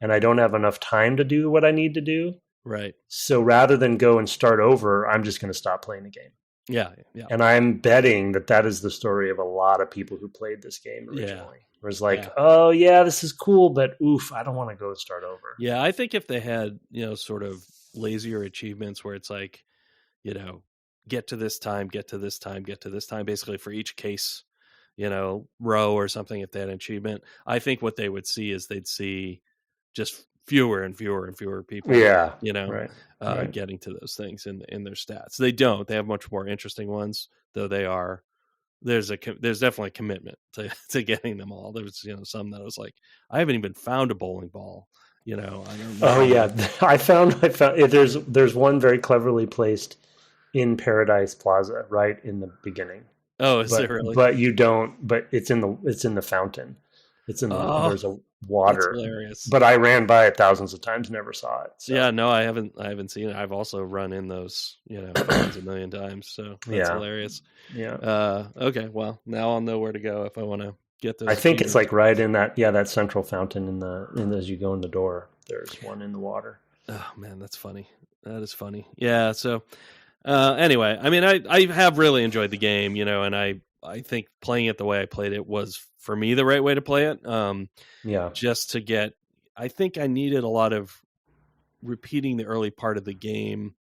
B: And I don't have enough time to do what I need to do.
A: Right.
B: So rather than go and start over, I'm just going to stop playing the game.
A: Yeah.
B: And I'm betting that is the story of a lot of people who played this game originally. Where it's like, oh yeah, this is cool, but oof, I don't want to go start over.
A: Yeah, I think if they had, sort of lazier achievements where it's like, get to this time, get to this time, get to this time, basically for each case, row or something, if they had an achievement, I think what they would see is they'd see just fewer and fewer and fewer people,
B: right.
A: getting to those things in their stats. They don't. They have much more interesting ones, though they are. There's definitely a commitment to getting them all. There's some that was like, I haven't even found a bowling ball. I don't know.
B: Oh yeah, I found there's one very cleverly placed in Paradise Plaza right in the beginning.
A: Oh, is it really?
B: But you don't. But it's in the fountain. It's in the there's a water.
A: That's hilarious.
B: But I ran by it thousands of times, never saw it. So.
A: Yeah, no, I haven't seen it. I've also run in those, thousands a million times. So that's hilarious.
B: Yeah.
A: Okay. Well, now I'll know where to go if I want to get those.
B: I think it's like right in that central fountain in as you go in the door. There's one in the water.
A: Oh man, that's funny. That is funny. Yeah. So anyway, I mean, I have really enjoyed the game, and I think playing it the way I played it was for me the right way to play it. Just to get, I think I needed a lot of repeating the early part of the game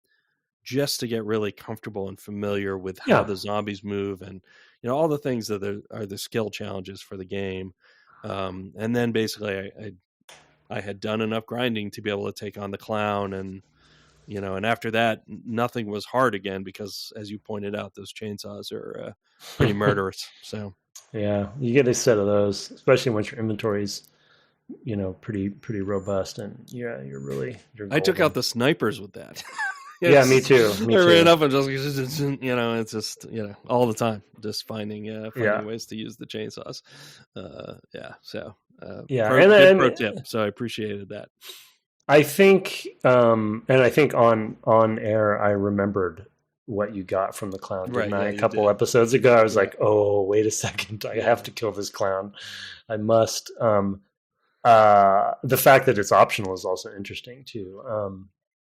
A: just to get really comfortable and familiar with how the zombies move and all the things that are the skill challenges for the game. And then basically I had done enough grinding to be able to take on the clown, and and after that nothing was hard again because, as you pointed out, those chainsaws are pretty murderous. So
B: yeah, you get a set of those, especially once your inventory's pretty robust, and you're
A: I took out the snipers with that.
B: Yeah, me too.
A: I ran up and just it's just all the time just finding ways to use the chainsaws. Pro tip. So I appreciated that.
B: I think, and I think on air, I remembered what you got from the clown. Didn't I? A couple episodes ago, I was like, "Oh, wait a second! I have to kill this clown. I must." The fact that it's optional is also interesting too.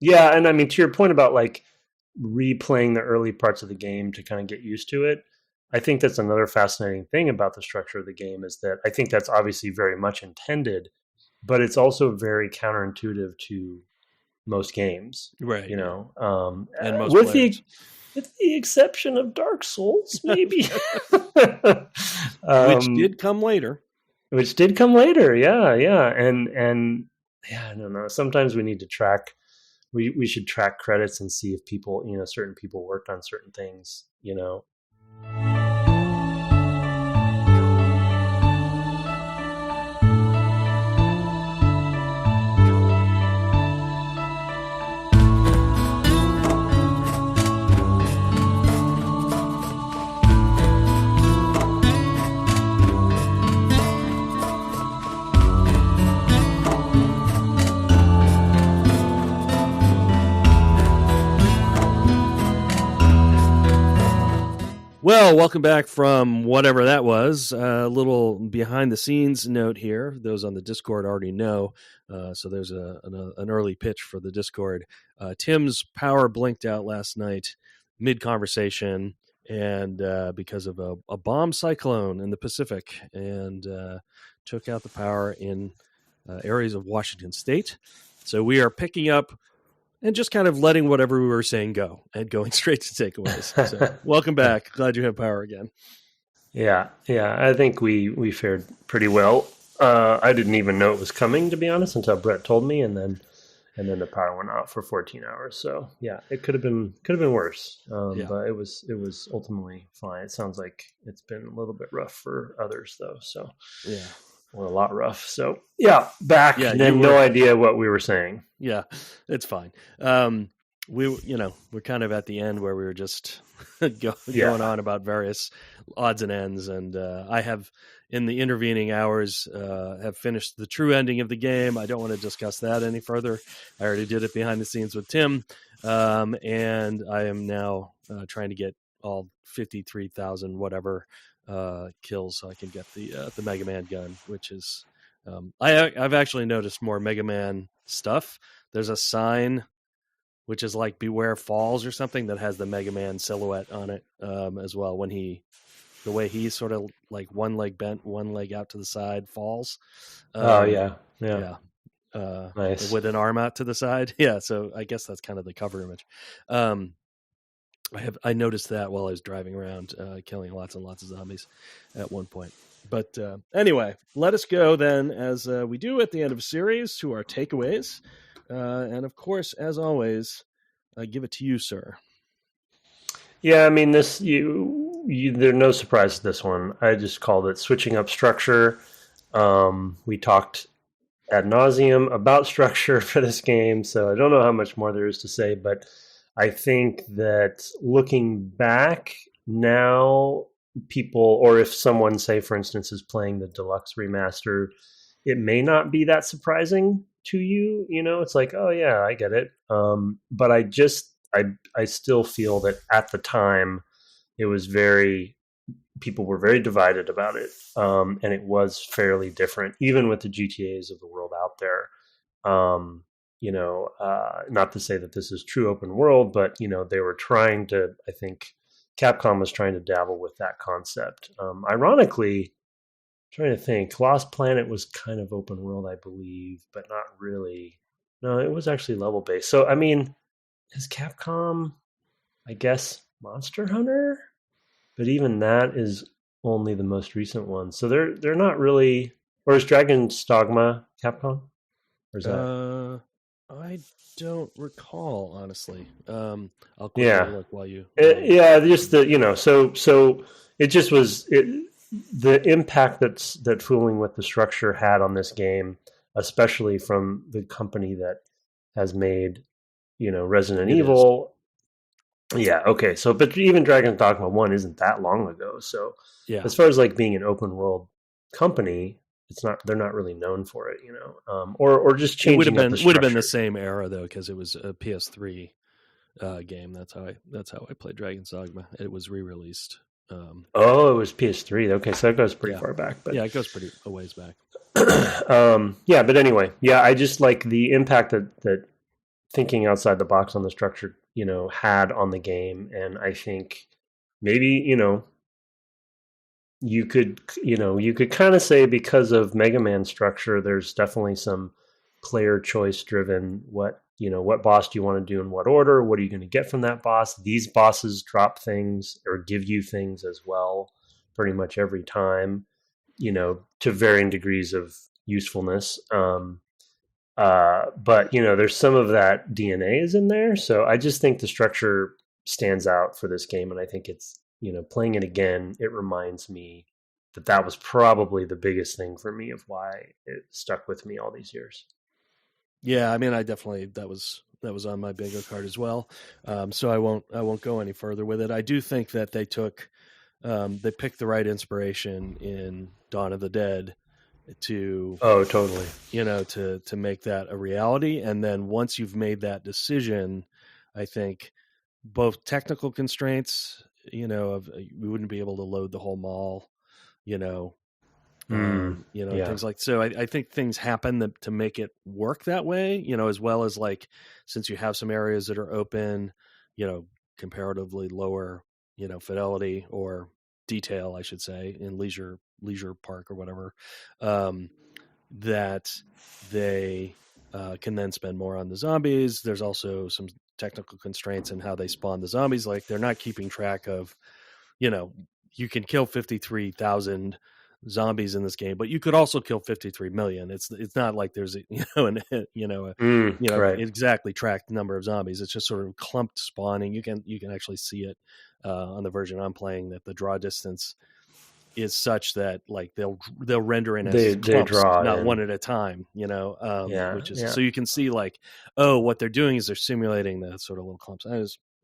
B: And I mean, to your point about like replaying the early parts of the game to kind of get used to it, I think that's another fascinating thing about the structure of the game is that I think that's obviously very much intended, but it's also very counterintuitive to most games,
A: right?
B: And most with the exception of Dark Souls, maybe,
A: which did come later.
B: Yeah, and I don't know. Sometimes we need to track. We should track credits and see if people, certain people worked on certain things,
A: Well, welcome back from whatever that was. A little behind the scenes note here. Those on the Discord already know. So there's an early pitch for the Discord. Tim's power blinked out last night mid-conversation and because of a bomb cyclone in the Pacific, and took out the power in areas of Washington State. So we are picking up and just kind of letting whatever we were saying go and going straight to takeaways. So welcome back. Glad you have power again.
B: Yeah. I think we fared pretty well. I didn't even know it was coming, to be honest, until Brett told me, and then the power went out for 14 hours. So yeah, it could have been worse. But it was ultimately fine. It sounds like it's been a little bit rough for others though. So
A: yeah.
B: Or a lot rough. So yeah, back and then no idea what we were saying.
A: Yeah, it's fine. We're kind of at the end where we were just going on about various odds and ends, and I have in the intervening hours have finished the true ending of the game. I don't want to discuss that any further. I already did it behind the scenes with Tim, and I am now trying to get all 53,000 whatever kills so I can get the Mega Man gun, which is I've actually noticed more Mega Man stuff. There's a sign which is like Beware Falls or something that has the Mega Man silhouette on it as well when he the way he sort of like one leg bent, one leg out to the side falls.
B: Oh yeah. Nice.
A: With an arm out to the side. Yeah, so I guess that's kind of the cover image. I noticed that while I was driving around, killing lots and lots of zombies at one point. But anyway, let us go then, as we do at the end of a series, to our takeaways. And of course, as always, I give it to you, sir.
B: Yeah, I mean, there are no surprises this one. I just called it switching up structure. We talked ad nauseum about structure for this game, so I don't know how much more there is to say, but I think that looking back now, people, or if someone, say, for instance, is playing the deluxe remaster, it may not be that surprising to you. It's like, oh yeah, I get it. But I still feel that at the time it was people were very divided about it. And it was fairly different, even with the GTAs of the world out there. Not to say that this is true open world, but, they were trying to, I think Capcom was trying to dabble with that concept. Ironically, I'm trying to think, Lost Planet was kind of open world, I believe, but not really. No, it was actually level based. So, I mean, is Capcom, I guess, Monster Hunter? But even that is only the most recent one. So they're not really, or is Dragon's Dogma Capcom? Or is that?
A: I don't recall, honestly. I'll quickly look while you.
B: Just so it just was the impact that fooling with the structure had on this game, especially from the company that has made, Resident Evil. Yeah. Okay. So, but even Dragon's Dogma 1 isn't that long ago. So,
A: yeah.
B: As far as like being an open world company, they're not really known for it, or just changing.
A: It would have been the same era though, because it was a PS3 game. That's how I played Dragon's Dogma. It was re-released.
B: It was PS3. Okay, so that goes pretty far back. But
A: yeah, it goes pretty a ways back.
B: But anyway, I just like the impact that thinking outside the box on the structure, had on the game, and I think maybe you could kind of say because of Mega Man structure, there's definitely some player choice driven. What boss do you want to do in what order? What are you going to get from that boss? These bosses drop things or give you things as well, pretty much every time, to varying degrees of usefulness. But there's some of that DNA is in there. So I just think the structure stands out for this game. And I think it's, playing it again, it reminds me that was probably the biggest thing for me of why it stuck with me all these years.
A: Yeah. I mean, I definitely, that was on my bingo card as well. So I won't go any further with it. I do think that they picked the right inspiration in Dawn of the Dead to
B: totally
A: to make that a reality. And then once you've made that decision, I think both technical constraints, we wouldn't be able to load the whole mall, things like, so I think things happen to make it work that way, as well as like, since you have some areas that are open, comparatively lower, fidelity or detail, I should say, in leisure park or whatever, that they can then spend more on the zombies. There's also some technical constraints in how they spawn the zombies. Like they're not keeping track of, you can kill 53,000 zombies in this game, but you could also kill 53 million. It's not like there's
B: right.
A: exactly tracked number of zombies. It's just sort of clumped spawning. You can actually see it on the version I'm playing, that the draw distance is such that like they'll render in as clumps, not one at a time, which is so you can see like, what they're doing is they're simulating the sort of little clumps.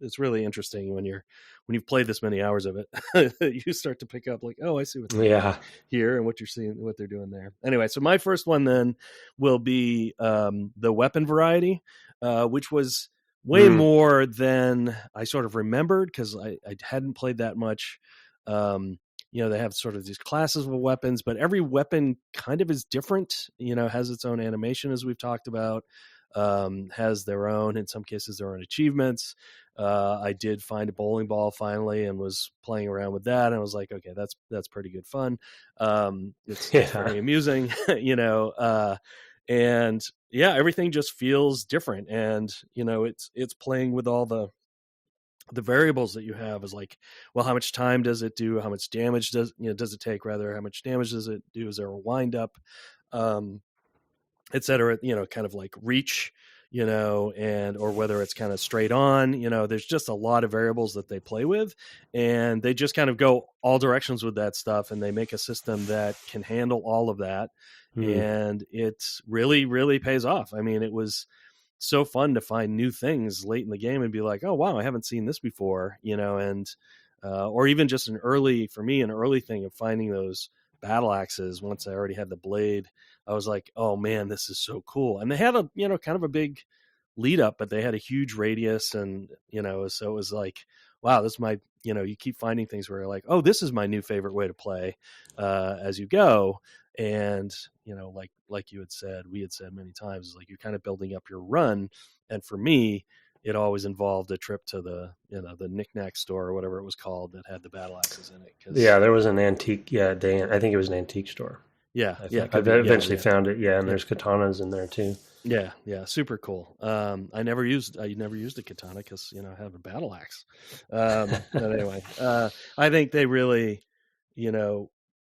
A: It's really interesting when you've played this many hours of it, you start to pick up like, I see what's here and what you're seeing, what they're doing there. Anyway, so my first one then will be the weapon variety, which was way more than I sort of remembered because I hadn't played that much. They have sort of these classes of weapons, but every weapon kind of is different, has its own animation, as we've talked about. has their own, in some cases, their own achievements. I did find a bowling ball finally and was playing around with that. And I was like, okay, that's pretty good fun. It's very amusing, and yeah, everything just feels different. And, it's playing with all the variables that you have is like, well, how much time does it do? How much damage does it take rather? How much damage does it do? Is there a wind up? Et cetera, kind of like reach, and or whether it's kind of straight on, there's just a lot of variables that they play with, and they just kind of go all directions with that stuff, and they make a system that can handle all of that. And it really, really pays off. I mean, it was so fun to find new things late in the game and be like, oh, wow, I haven't seen this before, and or even just an early thing of finding those battle axes. Once I already had the blade, I was like, oh man, this is so cool. And they had a, kind of a big lead up, but they had a huge radius, and, so it was like, wow, this might, you keep finding things where you're like, oh, this is my new favorite way to play as you go. And, like you had said, we had said many times, is like you're kind of building up your run. And for me, it always involved a trip to the, the knick-knack store or whatever it was called that had the battle axes in it.
B: Yeah, there was an antique. Yeah, I think it was an antique store.
A: Yeah,
B: I eventually found it. Yeah, and there's katanas in there too.
A: Yeah, super cool. I never used a katana because I have a battle axe. But anyway, I think they really,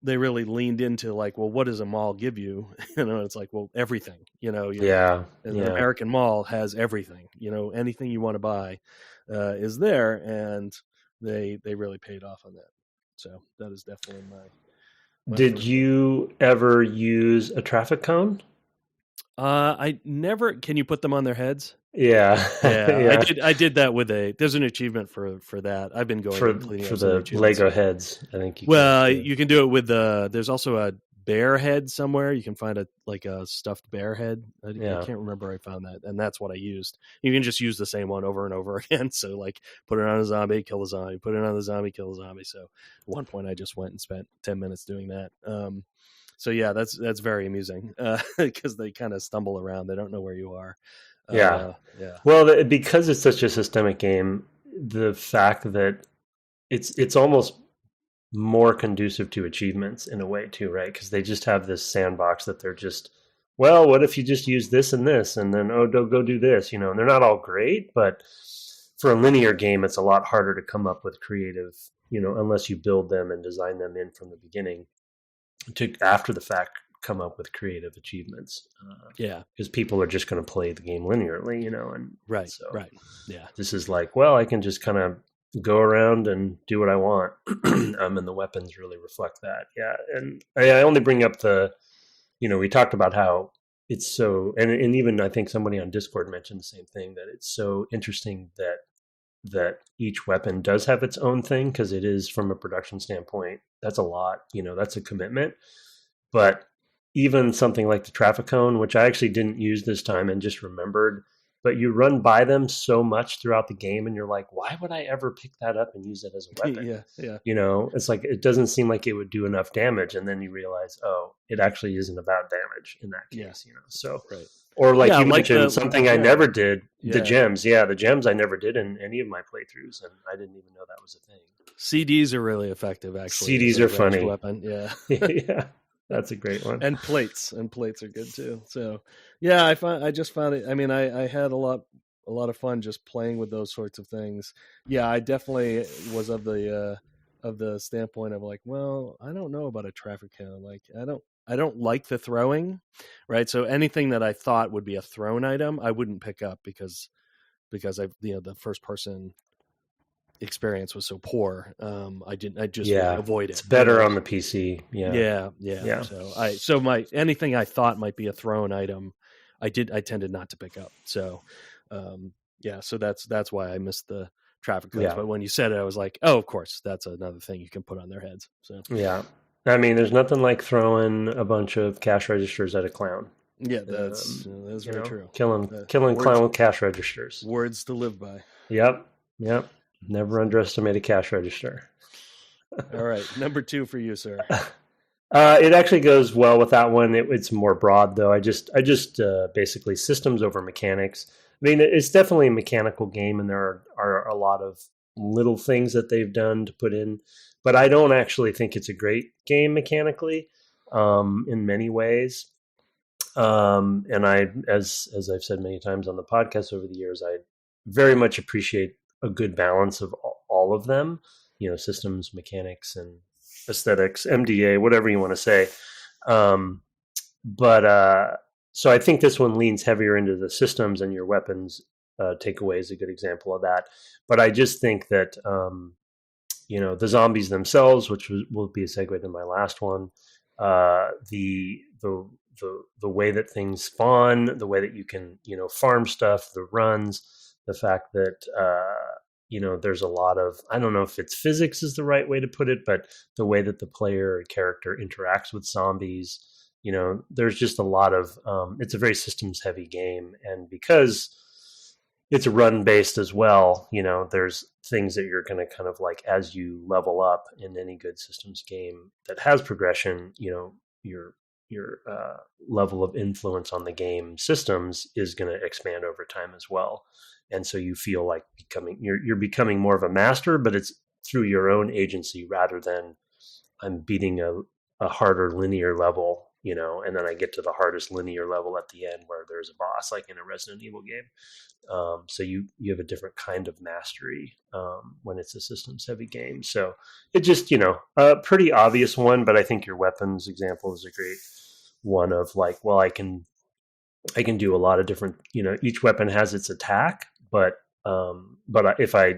A: leaned into like, well, what does a mall give you? It's like, well, everything. An American mall has everything. Anything you want to buy is there, and they really paid off on that. So that is definitely my
B: Did you ever use a traffic cone?
A: I never. Can you put them on their heads?
B: Yeah.
A: Yeah. I did that with there's an achievement for that. I've been going
B: for the Lego heads. I think
A: you can do it with there's also a bear head somewhere. You can find a stuffed bear head. I can't remember where I found that, and that's what I used. You can just use the same one over and over again. So like, put it on a zombie, kill a zombie, put it on the zombie, kill a zombie. So at one point I just went and spent 10 minutes doing that. So yeah, that's very amusing because they kind of stumble around. They don't know where you are.
B: Yeah. Well, because it's such a systemic game, the fact that it's almost more conducive to achievements in a way too, right? Because they just have this sandbox that they're just, well, what if you just use this and this, and then go do this, and they're not all great, but for a linear game, it's a lot harder to come up with creative, unless you build them and design them in from the beginning, to after the fact come up with creative achievements. Because people are just going to play the game linearly, and
A: right. Yeah,
B: this is like, well, I can just kind of go around and do what I want. And the weapons really reflect that. Yeah, and I only bring up we talked about how it's so, and even I think somebody on Discord mentioned the same thing, that it's so interesting that each weapon does have its own thing, because it is, from a production standpoint, that's a lot, that's a commitment. But even something like the traffic cone, which I actually didn't use this time and just remembered, but you run by them so much throughout the game and you're like, why would I ever pick that up and use it as a weapon?
A: Yeah.
B: It's like, it doesn't seem like it would do enough damage. And then you realize, oh, it actually isn't about damage in that case, So, right. Or like you mentioned, something I never did, the gems. Yeah, the gems I never did in any of my playthroughs, and I didn't even know that was a thing.
A: CDs are really effective, actually.
B: CDs are funny.
A: Weapon. Yeah.
B: Yeah. That's a great one.
A: And plates are good too. So yeah, I just found it. I mean, I had a lot of fun just playing with those sorts of things. Yeah, I definitely was of the standpoint of like, well, I don't know about a traffic cone. Like, I don't like the throwing, right? So anything that I thought would be a thrown item, I wouldn't pick up because I the first person experience was so poor. I just avoid it.
B: It's better on the PC.
A: Yeah. So anything I thought might be a thrown item, I tended not to pick up. So so that's why I missed the traffic cones. But when you said it, I was like, oh, of course, that's another thing you can put on their heads. So
B: yeah, I mean, there's nothing like throwing a bunch of cash registers at a clown.
A: Yeah, that's very true.
B: Killing clown with cash registers.
A: Words to live by.
B: Yep. Never underestimate a cash register.
A: All right. Number 2 for you, sir.
B: It actually goes well with that one. It's more broad though. I just basically systems over mechanics. I mean, it's definitely a mechanical game, and there are a lot of little things that they've done to put in, but I don't actually think it's a great game mechanically in many ways. And as I've said many times on the podcast over the years, I very much appreciate a good balance of all of them. You know, systems, mechanics, and aesthetics, MDA, whatever you want to say. Um, but so I think this one leans heavier into the systems, and your weapons takeaway is a good example of that. But I just think that the zombies themselves, which will be a segue to my last one, the way that things spawn, the way that you can farm stuff, the runs, the fact that there's a lot of, I don't know if it's physics is the right way to put it, but the way that the player character interacts with zombies, there's just a lot of it's a very systems heavy game, and because it's run based as well, there's things that you're going to kind of like, as you level up in any good systems game that has progression, your level of influence on the game systems is going to expand over time as well. And so you feel like you're becoming more of a master, but it's through your own agency rather than I'm beating a harder linear level, and then I get to the hardest linear level at the end where there's a boss, like in a Resident Evil game. So you have a different kind of mastery when it's a systems heavy game. So it just, a pretty obvious one, but I think your weapons example is a great one of like, well, I can do a lot of different, each weapon has its attack, but if I,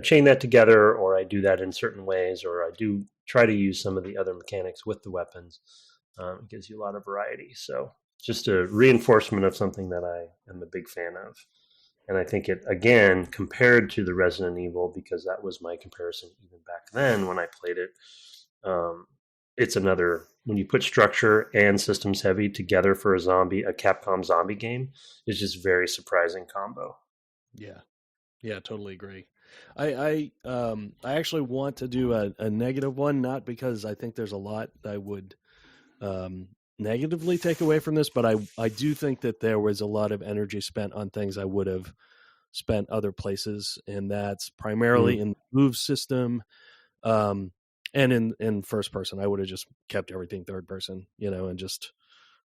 B: chain that together, or I do that in certain ways, or I do try to use some of the other mechanics with the weapons, it gives you a lot of variety. So just a reinforcement of something that I am a big fan of. And I think it, again, compared to the Resident Evil, because that was my comparison even back then when I played it, it's another, when you put structure and systems heavy together for a Capcom zombie game, it's just very surprising combo.
A: Yeah, totally agree. I actually want to do a negative one, not because I think there's a lot I would negatively take away from this, but I do think that there was a lot of energy spent on things I would have spent other places, and that's primarily in the move system, and in first person. I would have just kept everything third person, and just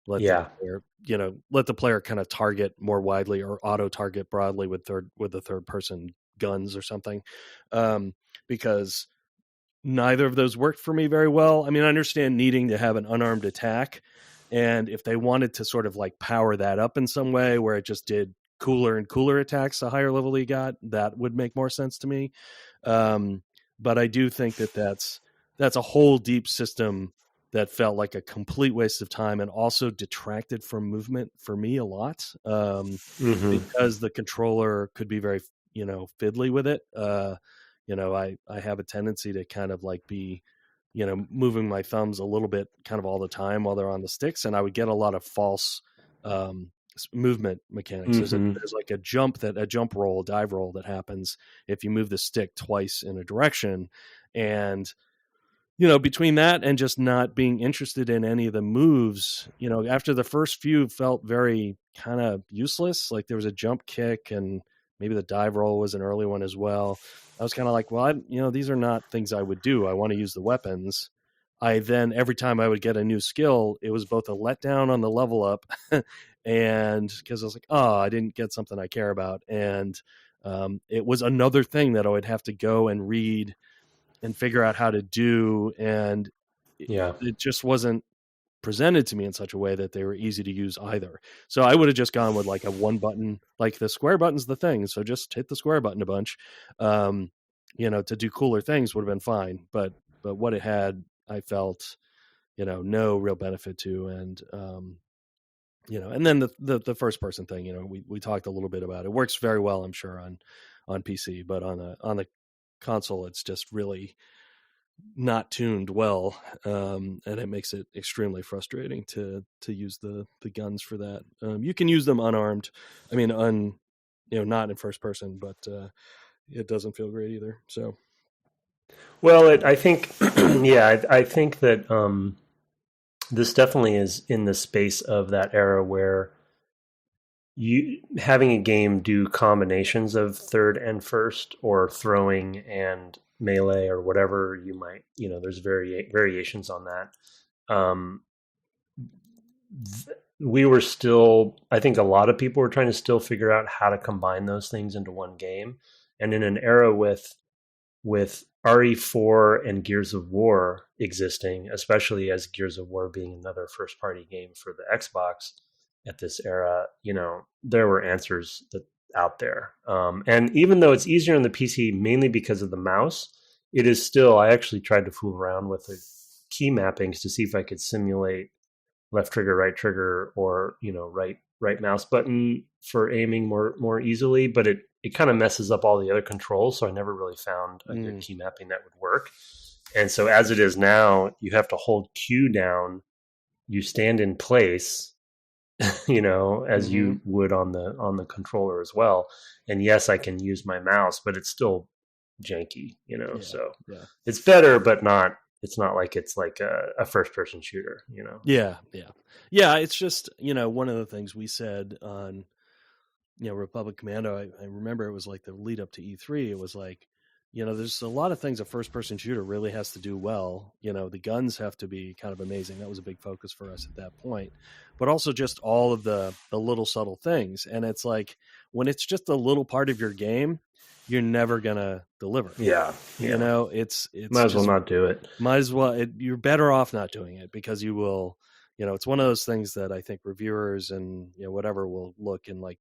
A: let the player kind of target more widely, or auto target broadly with the third person guns or something, because neither of those worked for me very well. I mean, I understand needing to have an unarmed attack, and if they wanted to sort of like power that up in some way where it just did cooler and cooler attacks the higher level you got, that would make more sense to me. But I do think that that's a whole deep system that felt like a complete waste of time, and also detracted from movement for me a lot, because the controller could be very, fiddly with it. I have a tendency to kind of like be, moving my thumbs a little bit kind of all the time while they're on the sticks, and I would get a lot of false movement mechanics. There's like a jump roll, dive roll that happens if you move the stick twice in a direction, and between that and just not being interested in any of the moves, after the first few felt very kind of useless. Like there was a jump kick, and maybe the dive roll was an early one as well. I was kind of like, well, these are not things I would do. I want to use the weapons. Every time I would get a new skill, it was both a letdown on the level up and because I was like, oh, I didn't get something I care about. And it was another thing that I would have to go and read and figure out how to do. And it just wasn't presented to me in such a way that they were easy to use either. So I would have just gone with like a one button, like the square button's the thing. So just hit the square button a bunch, to do cooler things would have been fine. But what it had, I felt, no real benefit to. And, and then the first person thing, we talked a little bit about it. Works very well, I'm sure, on PC, but on the console, it's just really not tuned well, and it makes it extremely frustrating to use the guns for that. You can use them unarmed. I mean, not in first person, but it doesn't feel great either. So,
B: well, I think, I think that this definitely is in the space of that era where you having a game do combinations of third and first, or throwing and melee, or whatever you might, there's variations on that. Um, we were still, I think a lot of people were trying to still figure out how to combine those things into one game. And in an era with RE4 and Gears of War existing, especially as Gears of War being another first party game for the Xbox at this era, there were answers out there. And even though it's easier on the PC, mainly because of the mouse, it is still, I actually tried to fool around with the key mappings to see if I could simulate left trigger, right trigger, or, right mouse button for aiming more easily, but it kind of messes up all the other controls. So I never really found a good key mapping that would work. And so as it is now, you have to hold Q down, you stand in place, as you would on the controller as well. And yes, I can use my mouse, but it's still janky, so it's better, but it's not like it's like a first person shooter,
A: Yeah. It's just, one of the things we said on, Republic Commando, I remember it was like the lead up to E3. It was like, there's a lot of things a first person shooter really has to do well. The guns have to be kind of amazing. That was a big focus for us at that point, but also just all of the little subtle things. And it's like, when it's just a little part of your game, you're never gonna deliver.
B: Yeah.
A: It's
B: might as well not do it.
A: Might as well. You're better off not doing it, because you will. It's one of those things that I think reviewers and whatever will look and like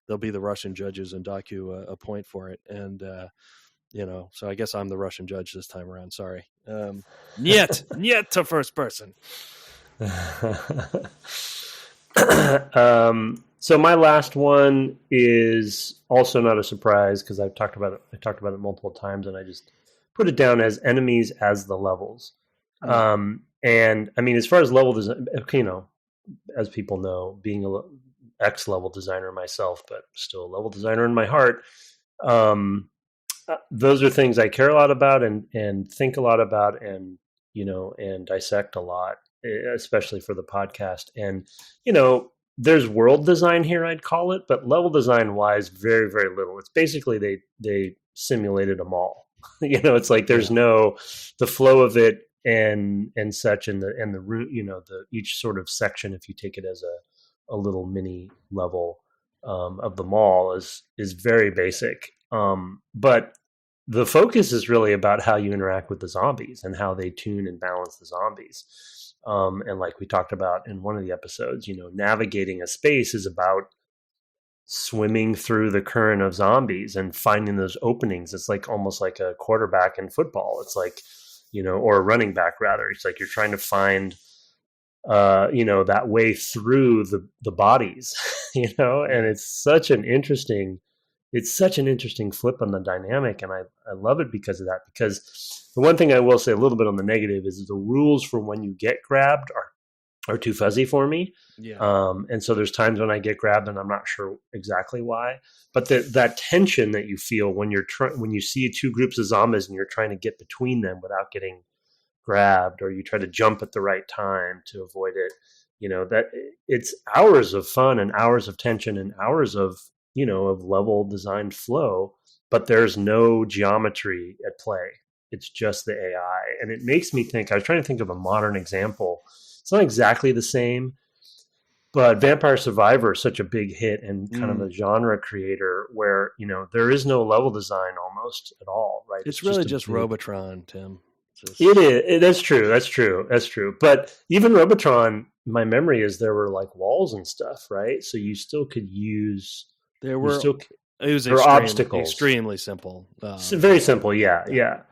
A: they'll be the Russian judges and dock you a point for it. And so I guess I'm the Russian judge this time around. Sorry. Niet to first person.
B: So my last one is also not a surprise, because I've talked about it multiple times, and I just put it down as enemies as the levels. And I mean, as far as level design, as people know, being a X-level designer myself, but still a level designer in my heart, those are things I care a lot about and think a lot about, and and dissect a lot, especially for the podcast. And there's world design here, I'd call it, but level design wise, very, very little. It's basically they simulated a mall. It's like there's no the flow of it and such, and the route, the each sort of section, if you take it as a little mini level of the mall, is very basic. But the focus is really about how you interact with the zombies and how they tune and balance the zombies. And like we talked about in one of the episodes, navigating a space is about swimming through the current of zombies and finding those openings. It's like almost like a quarterback in football. It's like, or a running back rather. It's like you're trying to find, that way through the bodies, and it's such an interesting flip on the dynamic. And I love it because of that, because the one thing I will say a little bit on the negative is the rules for when you get grabbed are too fuzzy for me.
A: Yeah.
B: And so there's times when I get grabbed and I'm not sure exactly why, but that tension that you feel when when you see two groups of zombies and you're trying to get between them without getting grabbed, or you try to jump at the right time to avoid it, that it's hours of fun and hours of tension and hours of level designed flow, but there's no geometry at play. It's just the AI. And it makes me think, I was trying to think of a modern example. It's not exactly the same, but Vampire Survivor is such a big hit and kind of a genre creator where, there is no level design almost at all, right?
A: It's really just Robotron, Tim.
B: It is. That's true. But even Robotron, my memory is there were like walls and stuff, right? So you still could use...
A: It was
B: obstacles.
A: Extremely simple.
B: Very simple, yeah.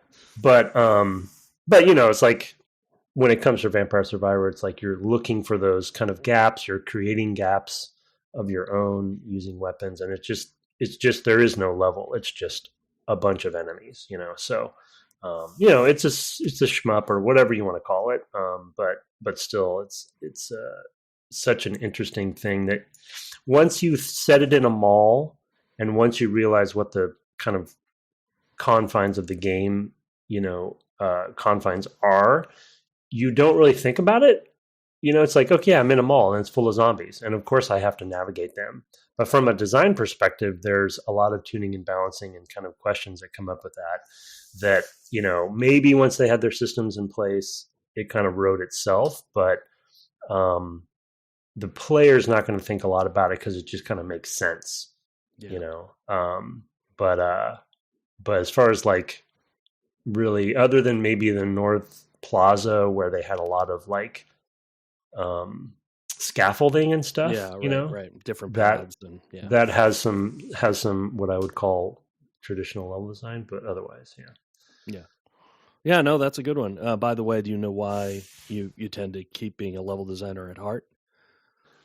B: But it's like when it comes to Vampire Survivor, it's like you're looking for those kind of gaps. You're creating gaps of your own using weapons, and it's just there is no level. It's just a bunch of enemies, So, it's a shmup or whatever you want to call it. But still, it's such an interesting thing that once you set it in a mall, and once you realize what the kind of confines of the game, confines are, you don't really think about it it's like, okay, I'm in a mall and it's full of zombies. And of course I have to navigate them. But from a design perspective, there's a lot of tuning and balancing and kind of questions that come up with that, maybe once they had their systems in place, it kind of wrote itself. But the player's not going to think a lot about it because it just kind of makes sense, but as far as like really, other than maybe the North Plaza where they had a lot of like scaffolding and stuff,
A: right, different
B: that
A: paths, and
B: that has some what I would call traditional level design, but otherwise,
A: no, that's a good one. By the way, do you know why you tend to keep being a level designer at heart?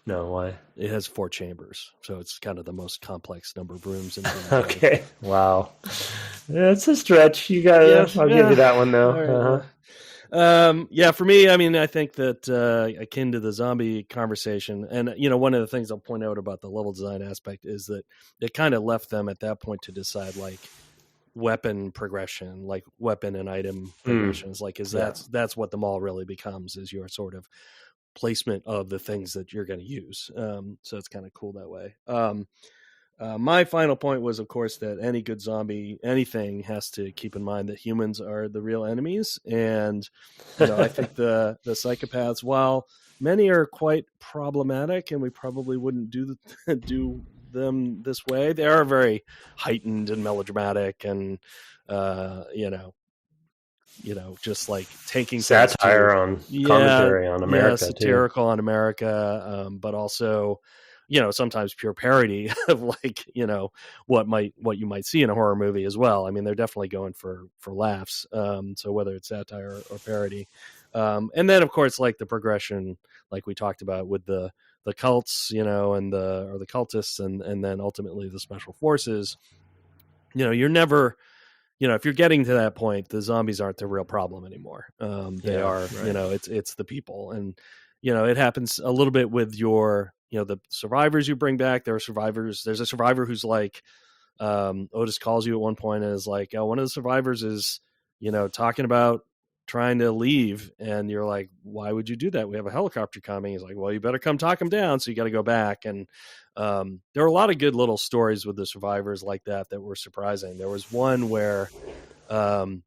B: No, why?
A: It has 4 chambers, so it's kind of the most complex number of rooms in the game.
B: Okay, wow, that's a stretch. You got I'll give you that one though.
A: Right, for me, I mean, I think that akin to the zombie conversation, and one of the things I'll point out about the level design aspect is that it kind of left them at that point to decide like weapon progression, like weapon and item progressions, that's what the mall really becomes, is your sort of placement of the things that you're going to use. So it's kind of cool that way. My final point was, of course, that any good zombie, anything, has to keep in mind that humans are the real enemies. And, I think the psychopaths, while many are quite problematic and we probably wouldn't do them this way, they are very heightened and melodramatic and, just like taking
B: satire on commentary on America,
A: satirical on America, but also, sometimes pure parody of like, what you might see in a horror movie as well. I mean, they're definitely going for laughs. So whether it's satire or parody, and then of course, like the progression, like we talked about with the cults, and the cultists, and then ultimately the special forces. You're never. If you're getting to that point, the zombies aren't the real problem anymore. They are, right. It's the people. And, it happens a little bit with your, the survivors you bring back. There are survivors. There's a survivor who's like, Otis calls you at one point and is like, one of the survivors is, talking about trying to leave. And you're like, why would you do that? We have a helicopter coming. He's like, well, you better come talk him down. So you got to go back. And there are a lot of good little stories with the survivors like that were surprising. There was one where there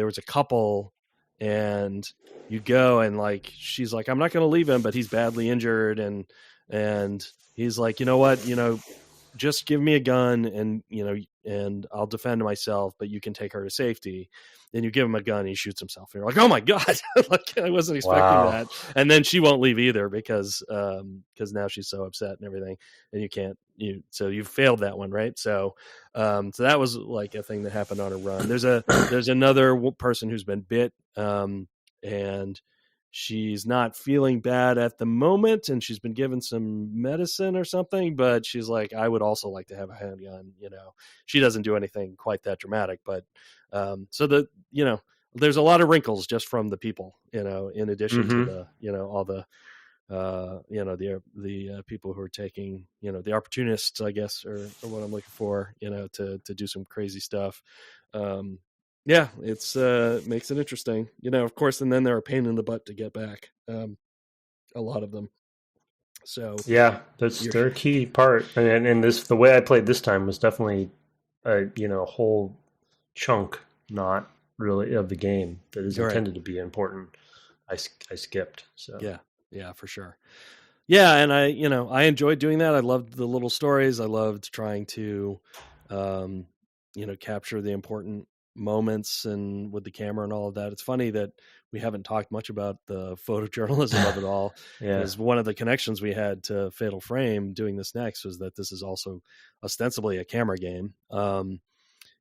A: was a couple, and you go and like she's like, I'm not going to leave him, but he's badly injured, and he's like, you know what, just give me a gun and I'll defend myself, but you can take her to safety. Then you give him a gun and he shoots himself. And you're like, oh my God, like I wasn't expecting that. And then she won't leave either because now she's so upset and everything, and so you failed that one. Right. So that was like a thing that happened on a run. There's another person who's been bit, and she's not feeling bad at the moment, and she's been given some medicine or something, but she's like, I would also like to have a handgun. She doesn't do anything quite that dramatic, but so there's a lot of wrinkles just from the people, in addition to the, all the, the people who are taking, the opportunists, I guess, or what I'm looking for, to do some crazy stuff. It's makes it interesting, of course, and then they're a pain in the butt to get back. A lot of them. So
B: that's their key part. And the way I played this time was definitely a whole chunk, not really of the game that is intended to be important. I skipped. So
A: yeah, for sure. Yeah, and I enjoyed doing that. I loved the little stories. I loved trying to, capture the important moments and with the camera and all of that. It's funny that we haven't talked much about the photojournalism of it all. Because one of the connections we had to Fatal Frame doing this next was that this is also ostensibly a camera game,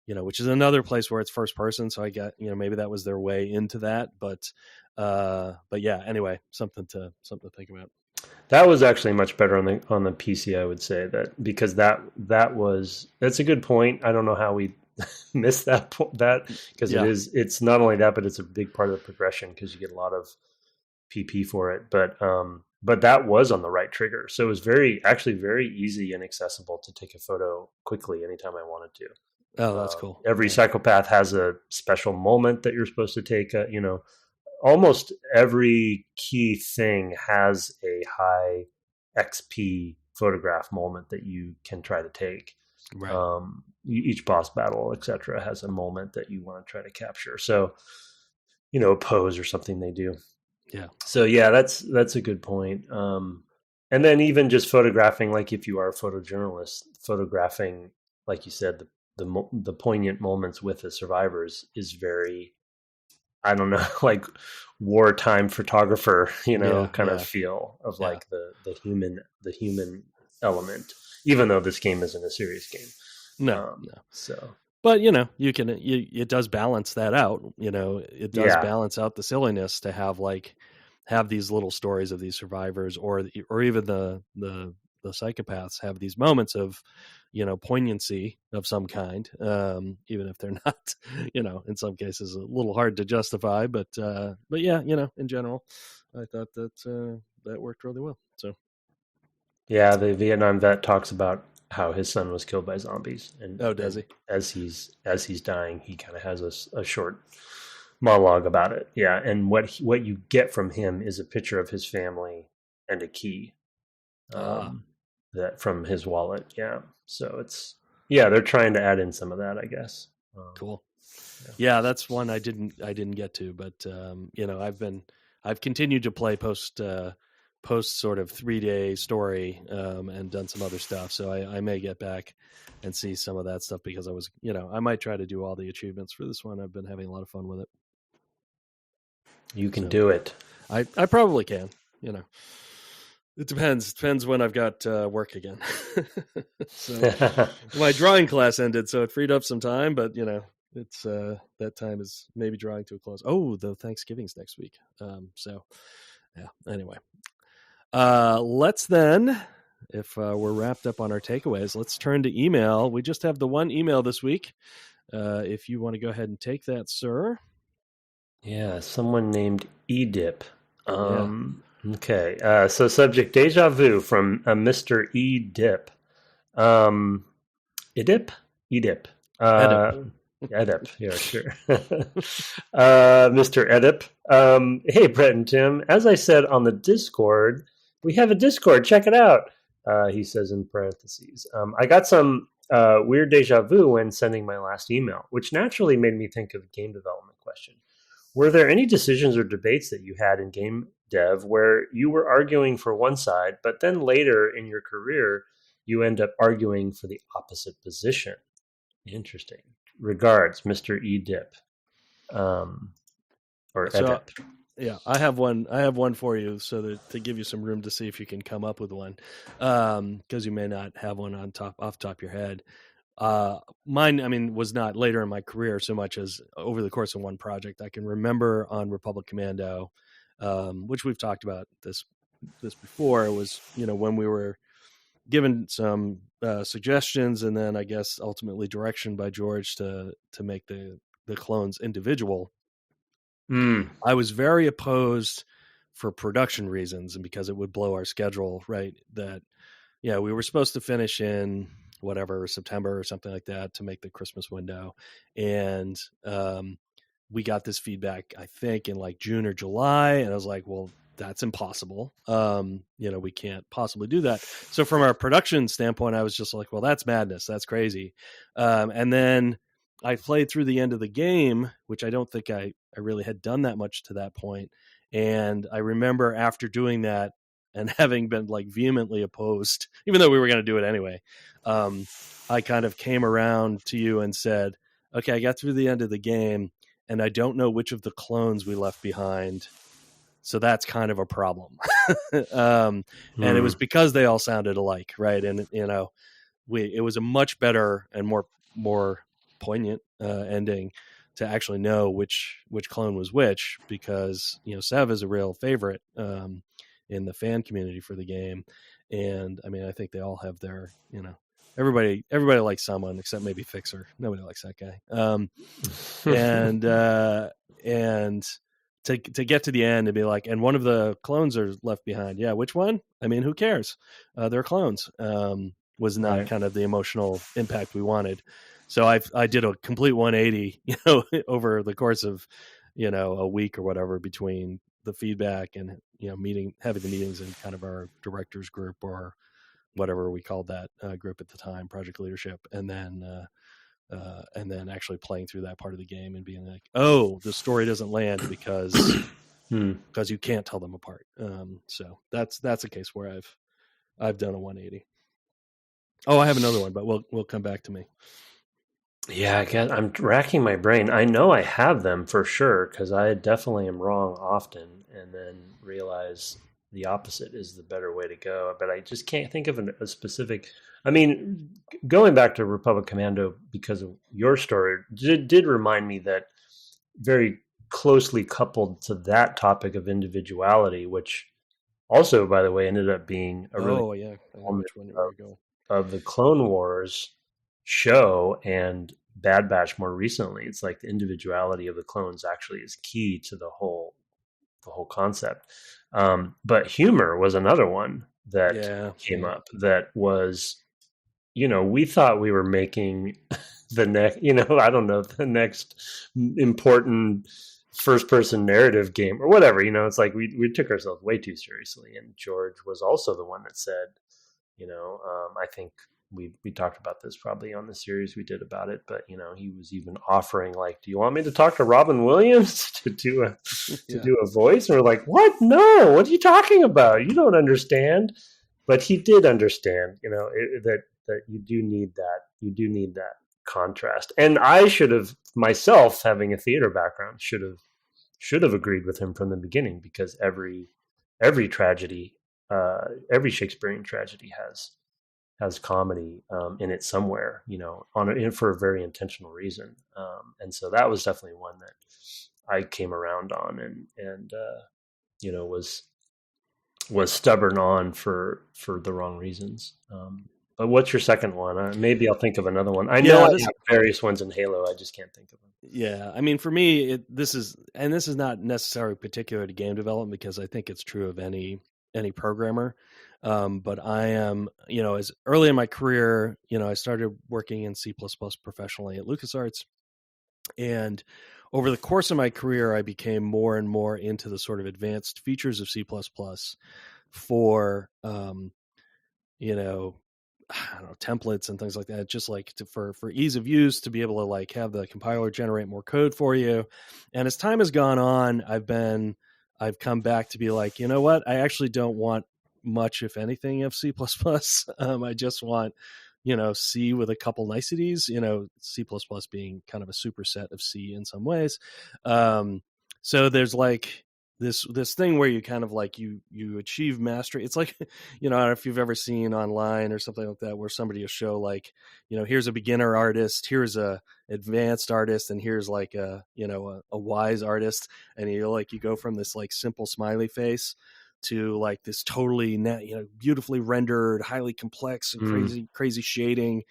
A: which is another place where it's first person. So I get, maybe that was their way into that, but yeah, anyway, something to think about.
B: That was actually much better on the PC, I would say, that because that's a good point. I don't know how we missed that because it's not only that, but it's a big part of the progression because you get a lot of PP for it. But that was on the right trigger, so it was very easy and accessible to take a photo quickly anytime I wanted to.
A: Oh, that's cool.
B: Every psychopath has a special moment that you're supposed to take almost every key thing has a high XP photograph moment that you can try to take.
A: Right.
B: Each boss battle, etc., has a moment that you want to try to capture. So, a pose or something they do.
A: Yeah.
B: So yeah, that's a good point. And then even just photographing, like if you are a photojournalist, photographing, like you said, the poignant moments with the survivors is very, I don't know, like wartime photographer, kind of feel of like the human element, even though this game isn't a serious game.
A: No.
B: So,
A: but it does balance that out. It does balance out the silliness to have these little stories of these survivors, or even the psychopaths have these moments of, poignancy of some kind, even if they're not, in some cases a little hard to justify. But yeah, in general, I thought that worked really well. So
B: yeah, the Vietnam vet talks about how his son was killed by zombies, and
A: does he?
B: As he's dying, he kind of has a short monologue about it. Yeah, and what you get from him is a picture of his family and a key, that from his wallet. Yeah, so they're trying to add in some of that, I guess.
A: Cool. Yeah, that's one I didn't get to, but I've continued to play post sort of 3-day story, and done some other stuff. So I may get back and see some of that stuff, because I was, I might try to do all the achievements for this one. I've been having a lot of fun with it.
B: You can do it.
A: I probably can, It depends when I've got work again. So my drawing class ended, so it freed up some time, but it's that time is maybe drawing to a close. Oh, the Thanksgiving's next week. So yeah, anyway. Let's then, if we're wrapped up on our takeaways, let's turn to email. We just have the one email this week. If you want to go ahead and take that, sir.
B: Yeah, someone named Edip. Okay, so subject deja vu from Mr. Edip. Edip? Edip, yeah, sure. Mr. Edip. Hey, Brett and Tim. As I said on the Discord, we have a Discord. Check it out. He says in parentheses. I got some weird deja vu when sending my last email, which naturally made me think of a game development question. Were there any decisions or debates that you had in game dev where you were arguing for one side, but then later in your career, you end up arguing for the opposite position? Interesting. Regards, Mr. Edip. Or Edip.
A: Yeah, I have one for you, so that to give you some room to see if you can come up with one, because you may not have one off the top of your head. Mine, was not later in my career so much as over the course of one project. I can remember on Republic Commando, which we've talked about this before. It was, when we were given some suggestions, and then I guess ultimately direction by George to make the clones individual. I was very opposed for production reasons, and because it would blow our schedule, right? That, we were supposed to finish in whatever, September or something like that, to make the Christmas window. And we got this feedback, I think, in like June or July. And I was like, well, that's impossible. We can't possibly do that. So from our production standpoint, I was just like, well, that's madness. That's crazy. And then I played through the end of the game, which I don't think I really had done that much to that point. And I remember after doing that, and having been like vehemently opposed, even though we were going to do it anyway, I kind of came around to you and said, okay, I got through the end of the game and I don't know which of the clones we left behind. So that's kind of a problem. And it was because they all sounded alike. Right. And, it was a much better and more poignant ending to actually know which clone was which, because, Sev is a real favorite in the fan community for the game. And I think they all have their, everybody likes someone except maybe Fixer. Nobody likes that guy. And to get to the end and be like, and one of the clones are left behind. Yeah. Which one? Who cares? They're clones. Was not kind of the emotional impact we wanted. So I did a complete 180, over the course of, a week or whatever between the feedback and, having the meetings in kind of our directors group or whatever we called that group at the time, project leadership. And then actually playing through that part of the game and being like, oh, the story doesn't land because you can't tell them apart. So that's a case where I've done a 180. Oh, I have another one, but we'll come back to me.
B: Yeah, I guess I'm racking my brain. I know I have them for sure because I definitely am wrong often, and then realize the opposite is the better way to go. But I just can't think of a specific. I mean, going back to Republic Commando because of your story did remind me that very closely coupled to that topic of individuality, which also, by the way, ended up being a really of the Clone Wars show and Bad Batch more recently. It's like the individuality of the clones actually is key to the whole concept. But humor was another one that came up that was, we thought we were making the next, the next important first person narrative game or whatever, it's like we took ourselves way too seriously. And George was also the one that said, I think we talked about this probably on the series we did about it, but he was even offering like, do you want me to talk to Robin Williams to do a voice? And we're like, what? No, what are you talking about? You don't understand. But he did understand, that you do need that contrast. And I should have myself, having a theater background, should have agreed with him from the beginning, because every tragedy, every Shakespearean tragedy has comedy in it somewhere, for a very intentional reason. And so that was definitely one that I came around on and was stubborn on for the wrong reasons. But what's your second one? Maybe I'll think of another one. I know I have various ones in Halo. I just can't think of them.
A: Yeah. I mean, for me, this is not necessarily particular to game development, because I think it's true of any programmer. But I am, as early in my career, I started working in C++ professionally at LucasArts. And over the course of my career, I became more and more into the sort of advanced features of C++ for, I don't know, templates and things like that, just like for ease of use, to be able to like have the compiler generate more code for you. And as time has gone on, I've come back to be like, you know what? I actually don't want much, if anything, of C++. I just want, C with a couple niceties, C++ being kind of a superset of C in some ways. So there's like this thing where you kind of like you achieve mastery. It's like, I don't know if you've ever seen online or something like that, where somebody will show like, here's a beginner artist, here's a advanced artist, and here's like a wise artist. And you go from this like simple smiley face to like this totally beautifully rendered, highly complex and crazy shading,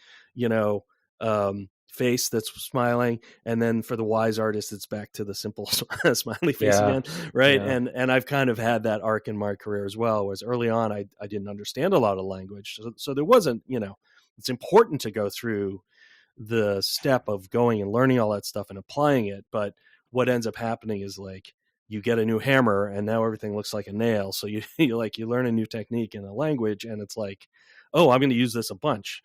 A: face that's smiling. And then for the wise artist, it's back to the simple smiley face again, right? Yeah. And I've kind of had that arc in my career as well, whereas early on I didn't understand a lot of language, so there wasn't, it's important to go through the step of going and learning all that stuff and applying it, but what ends up happening is like you get a new hammer and now everything looks like a nail. So you learn a new technique in a language and it's like, oh, I'm going to use this a bunch.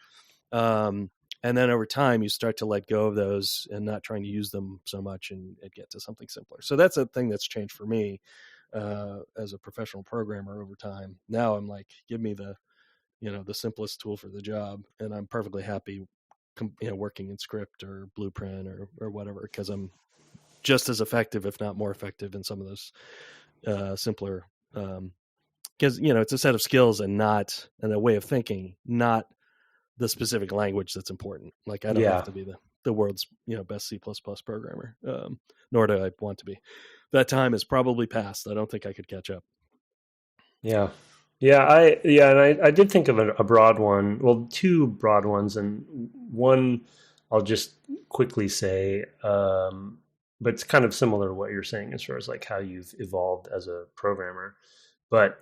A: And then over time you start to let go of those and not trying to use them so much and get to something simpler. So that's a thing that's changed for me as a professional programmer over time. Now I'm like, give me the simplest tool for the job, and I'm perfectly happy, working in script or blueprint or whatever, because I'm just as effective, if not more effective, in some of those simpler, because it's a set of skills and a way of thinking, not the specific language that's important. Like I don't have to be the world's best C++ programmer, nor do I want to be. That time is probably past. I don't think I could catch up.
B: And I did think of a broad one. Well, two broad ones, and one I'll just quickly say, but it's kind of similar to what you're saying as far as like how you've evolved as a programmer. But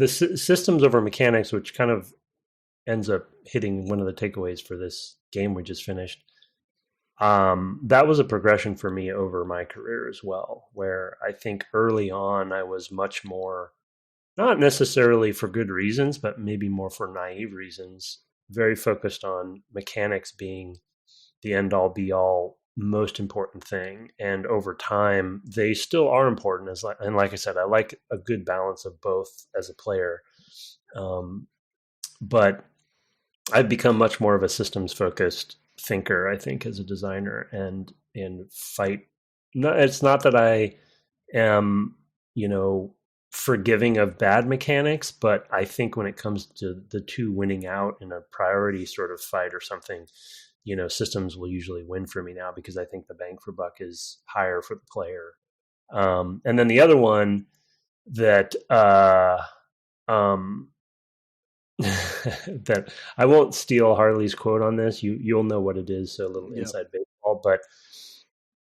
B: systems over mechanics, which kind of ends up hitting one of the takeaways for this game we just finished. that was a progression for me over my career as well, where I think early on I was much more, not necessarily for good reasons, but maybe more for naive reasons, very focused on mechanics being the end all be all most important thing. And over time, they still are important. And like I said, I like a good balance of both as a player. But I've become much more of a systems focused thinker, I think, as a designer, and fight. No, it's not that I am, forgiving of bad mechanics, but I think when it comes to the two winning out in a priority sort of fight or something, systems will usually win for me now, because I think the bang for buck is higher for the player. And then the other one that that I won't steal Harley's quote on this. You'll know what it is, so a little inside baseball. But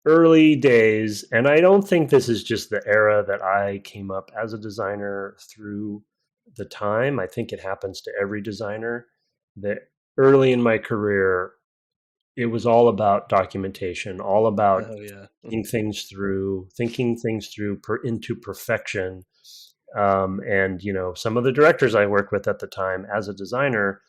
B: early days, and I don't think this is just the era that I came up as a designer through the time. I think it happens to every designer. That early in my career, it was all about documentation, all about thinking things through into perfection. And some of the directors I worked with at the time as a designer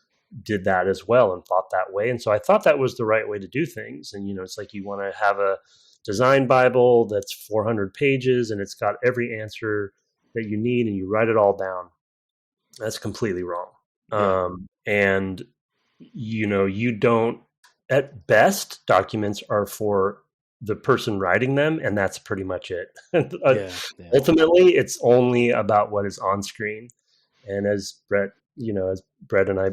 B: did that as well and thought that way. And so I thought that was the right way to do things. And it's like, you want to have a design Bible that's 400 pages and it's got every answer that you need, and you write it all down. That's completely wrong. And you don't, at best, documents are for the person writing them, and that's pretty much it. Ultimately, it's only about what is on screen. And as Brett and I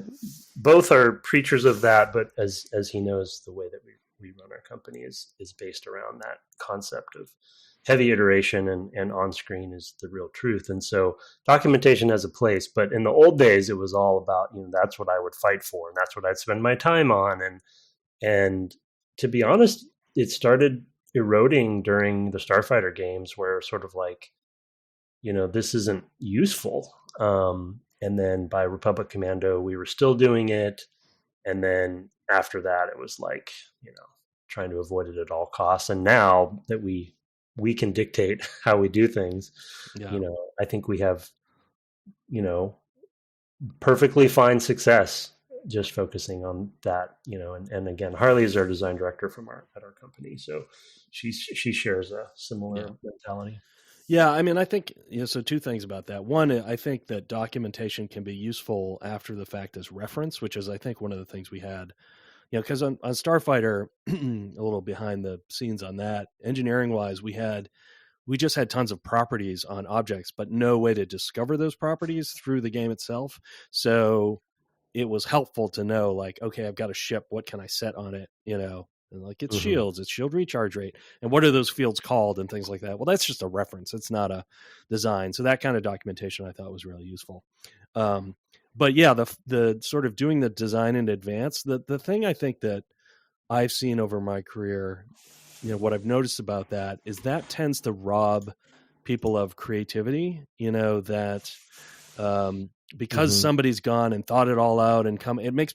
B: both are preachers of that, but as he knows, the way that we run our company is based around that concept of heavy iteration, and on screen is the real truth. And so documentation has a place, but in the old days, it was all about, that's what I would fight for, and that's what I'd spend my time on. And to be honest, it started eroding during the Starfighter games, where sort of like, this isn't useful. And then by Republic Commando, we were still doing it. And then after that, it was like, trying to avoid it at all costs. And now that we can dictate how we do things, I think we have, perfectly fine success just focusing on that, and again, Harley is our design director at our company. So she shares a similar mentality.
A: Yeah. I mean, I think, so two things about that. One, I think that documentation can be useful after the fact as reference, which is, I think, one of the things we had, because on Starfighter, a little behind the scenes on that, engineering wise, we just had tons of properties on objects, but no way to discover those properties through the game itself. So it was helpful to know, like, okay, I've got a ship. What can I set on it? And like, it's shields, it's shield recharge rate. And what are those fields called and things like that? Well, that's just a reference. It's not a design. So that kind of documentation I thought was really useful. But yeah, the sort of doing the design in advance, the thing I think that I've seen over my career, what I've noticed about that is that tends to rob people of creativity, that, because somebody's gone and thought it all out and it makes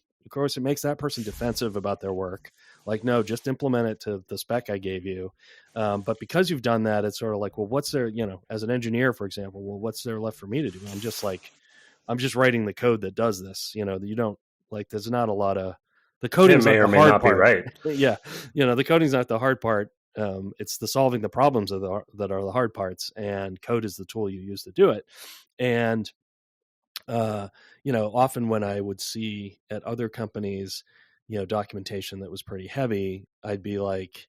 A: that person defensive about their work. Like, no, just implement it to the spec I gave you. But because you've done that, it's sort of like, well, what's there, as an engineer, for example, well, what's there left for me to do? I'm just writing the code that does this, you don't, like, there's not a lot of, the coding may or may not be right. Yeah. The coding's not the hard part. It's the solving the problems that are the hard parts, and code is the tool you use to do it. And, often when I would see at other companies, documentation that was pretty heavy, I'd be like,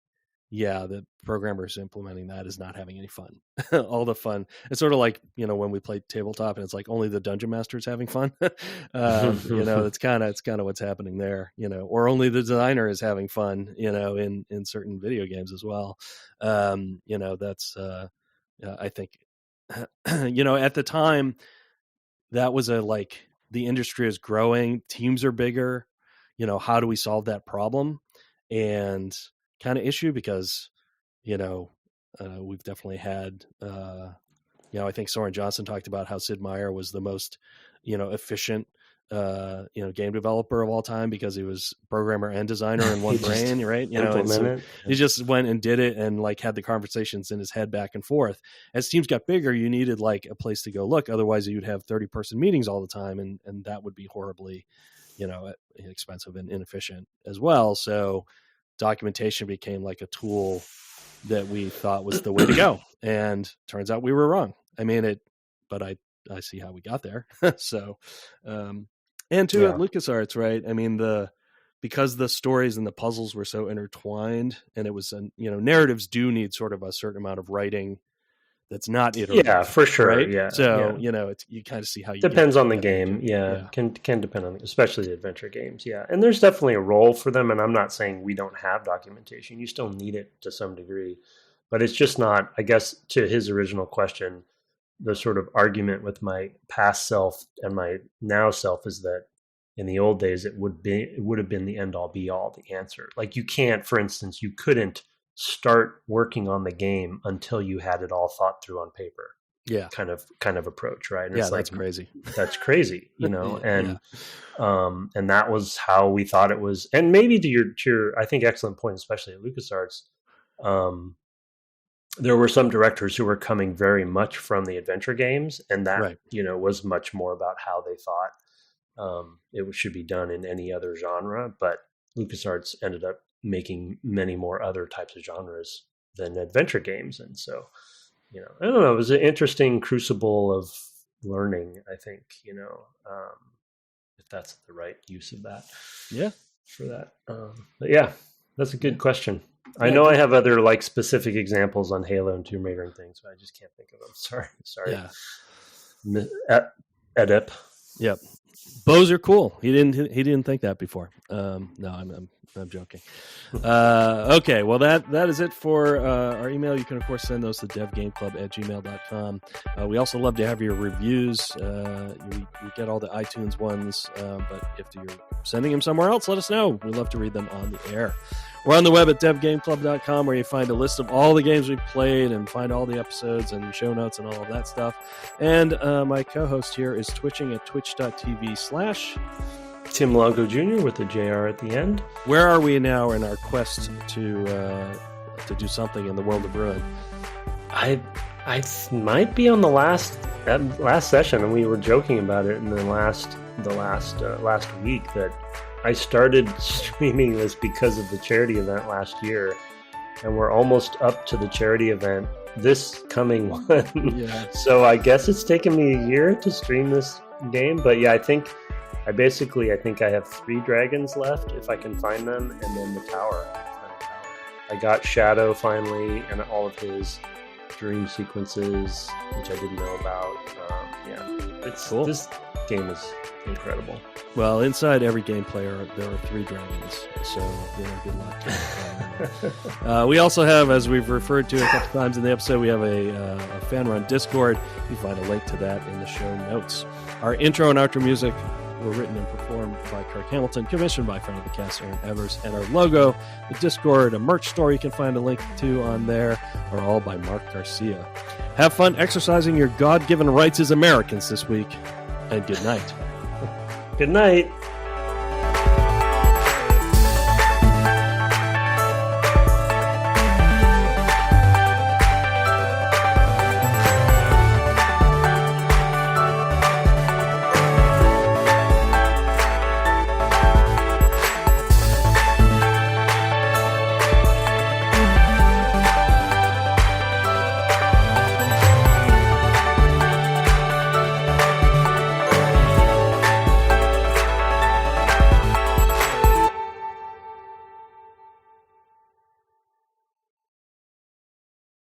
A: yeah, the programmers implementing that is not having any fun. All the fun. It's sort of like, when we play tabletop and it's like only the dungeon master is having fun. It's kind of what's happening there, or only the designer is having fun, in certain video games as well. That's, I think, at the time, that was the industry is growing, teams are bigger, how do we solve that problem? And kind of issue, because, we've definitely had, I think Soren Johnson talked about how Sid Meier was the most, efficient game developer of all time because he was programmer and designer in one brain, right? He just went and did it and like had the conversations in his head back and forth. As teams got bigger, you needed like a place to go look. Otherwise, you'd have 30-person meetings all the time, and that would be horribly, expensive and inefficient as well. So documentation became like a tool that we thought was the way to go, and turns out we were wrong. But I see how we got there. So, at LucasArts, right? Because the stories and the puzzles were so intertwined, and it was, narratives do need sort of a certain amount of writing that's not iterative.
B: Yeah, for sure.
A: Right?
B: Yeah.
A: So, you kind of see how you
B: depends on the game. Yeah. Can depend on, especially the adventure games. Yeah. And there's definitely a role for them. And I'm not saying we don't have documentation. You still need it to some degree, but it's just not, I guess, to his original question, the sort of argument with my past self and my now self is that in the old days, it would have been the end all be all, the answer. Like you can't, for instance, you couldn't start working on the game until you had it all thought through on paper.
A: Yeah.
B: Kind of approach. Right. And
A: it's that's crazy.
B: That's crazy, and that was how we thought it was. And maybe to your, I think excellent point, especially at LucasArts, there were some directors who were coming very much from the adventure games, and that, was much more about how they thought it should be done in any other genre. But LucasArts ended up making many more other types of genres than adventure games. And so, I don't know, it was an interesting crucible of learning, I think, if that's the right use of that.
A: Yeah.
B: For that. But yeah, that's a good question. I know I have other like specific examples on Halo and Tomb Raider and things, but I just can't think of them. Sorry.
A: Yeah.
B: Edip.
A: Yep. Bows are cool. He didn't think that before. No, I'm joking. Okay. Well, that is it for our email. You can of course send those to devgameclub@gmail.com. We also love to have your reviews. We get all the iTunes ones, but if you're sending them somewhere else, let us know. We'd love to read them on the air. We're on the web at devgameclub.com, where you find a list of all the games we've played and find all the episodes and show notes and all of that stuff. And my co-host here is twitching at twitch.tv/
B: Tim Longo Jr. with the JR at the end.
A: Where are we now in our quest to do something in the world of Ruin?
B: I might be on the last session, and we were joking about it in the last week that I started streaming this because of the charity event last year, and we're almost up to the charity event this coming one.
A: Yeah.
B: So I guess it's taken me a year to stream this game, but yeah, I think I have 3 dragons left if I can find them, and then the tower. I got Shadow finally, and all of his dream sequences, which I didn't know about. It's cool. This game is incredible.
A: Well, inside every game player, there are 3 dragons, so good luck. We also have, as we've referred to a couple times in the episode, we have a fan-run Discord. You can find a link to that in the show notes. Our intro and outro music were written and performed by Kirk Hamilton, commissioned by friend of the cast Aaron Evers, and our logo, the Discord, a merch store you can find a link to on there, are all by Mark Garcia. Have fun exercising your God-given rights as Americans this week, and good night.
B: Good night.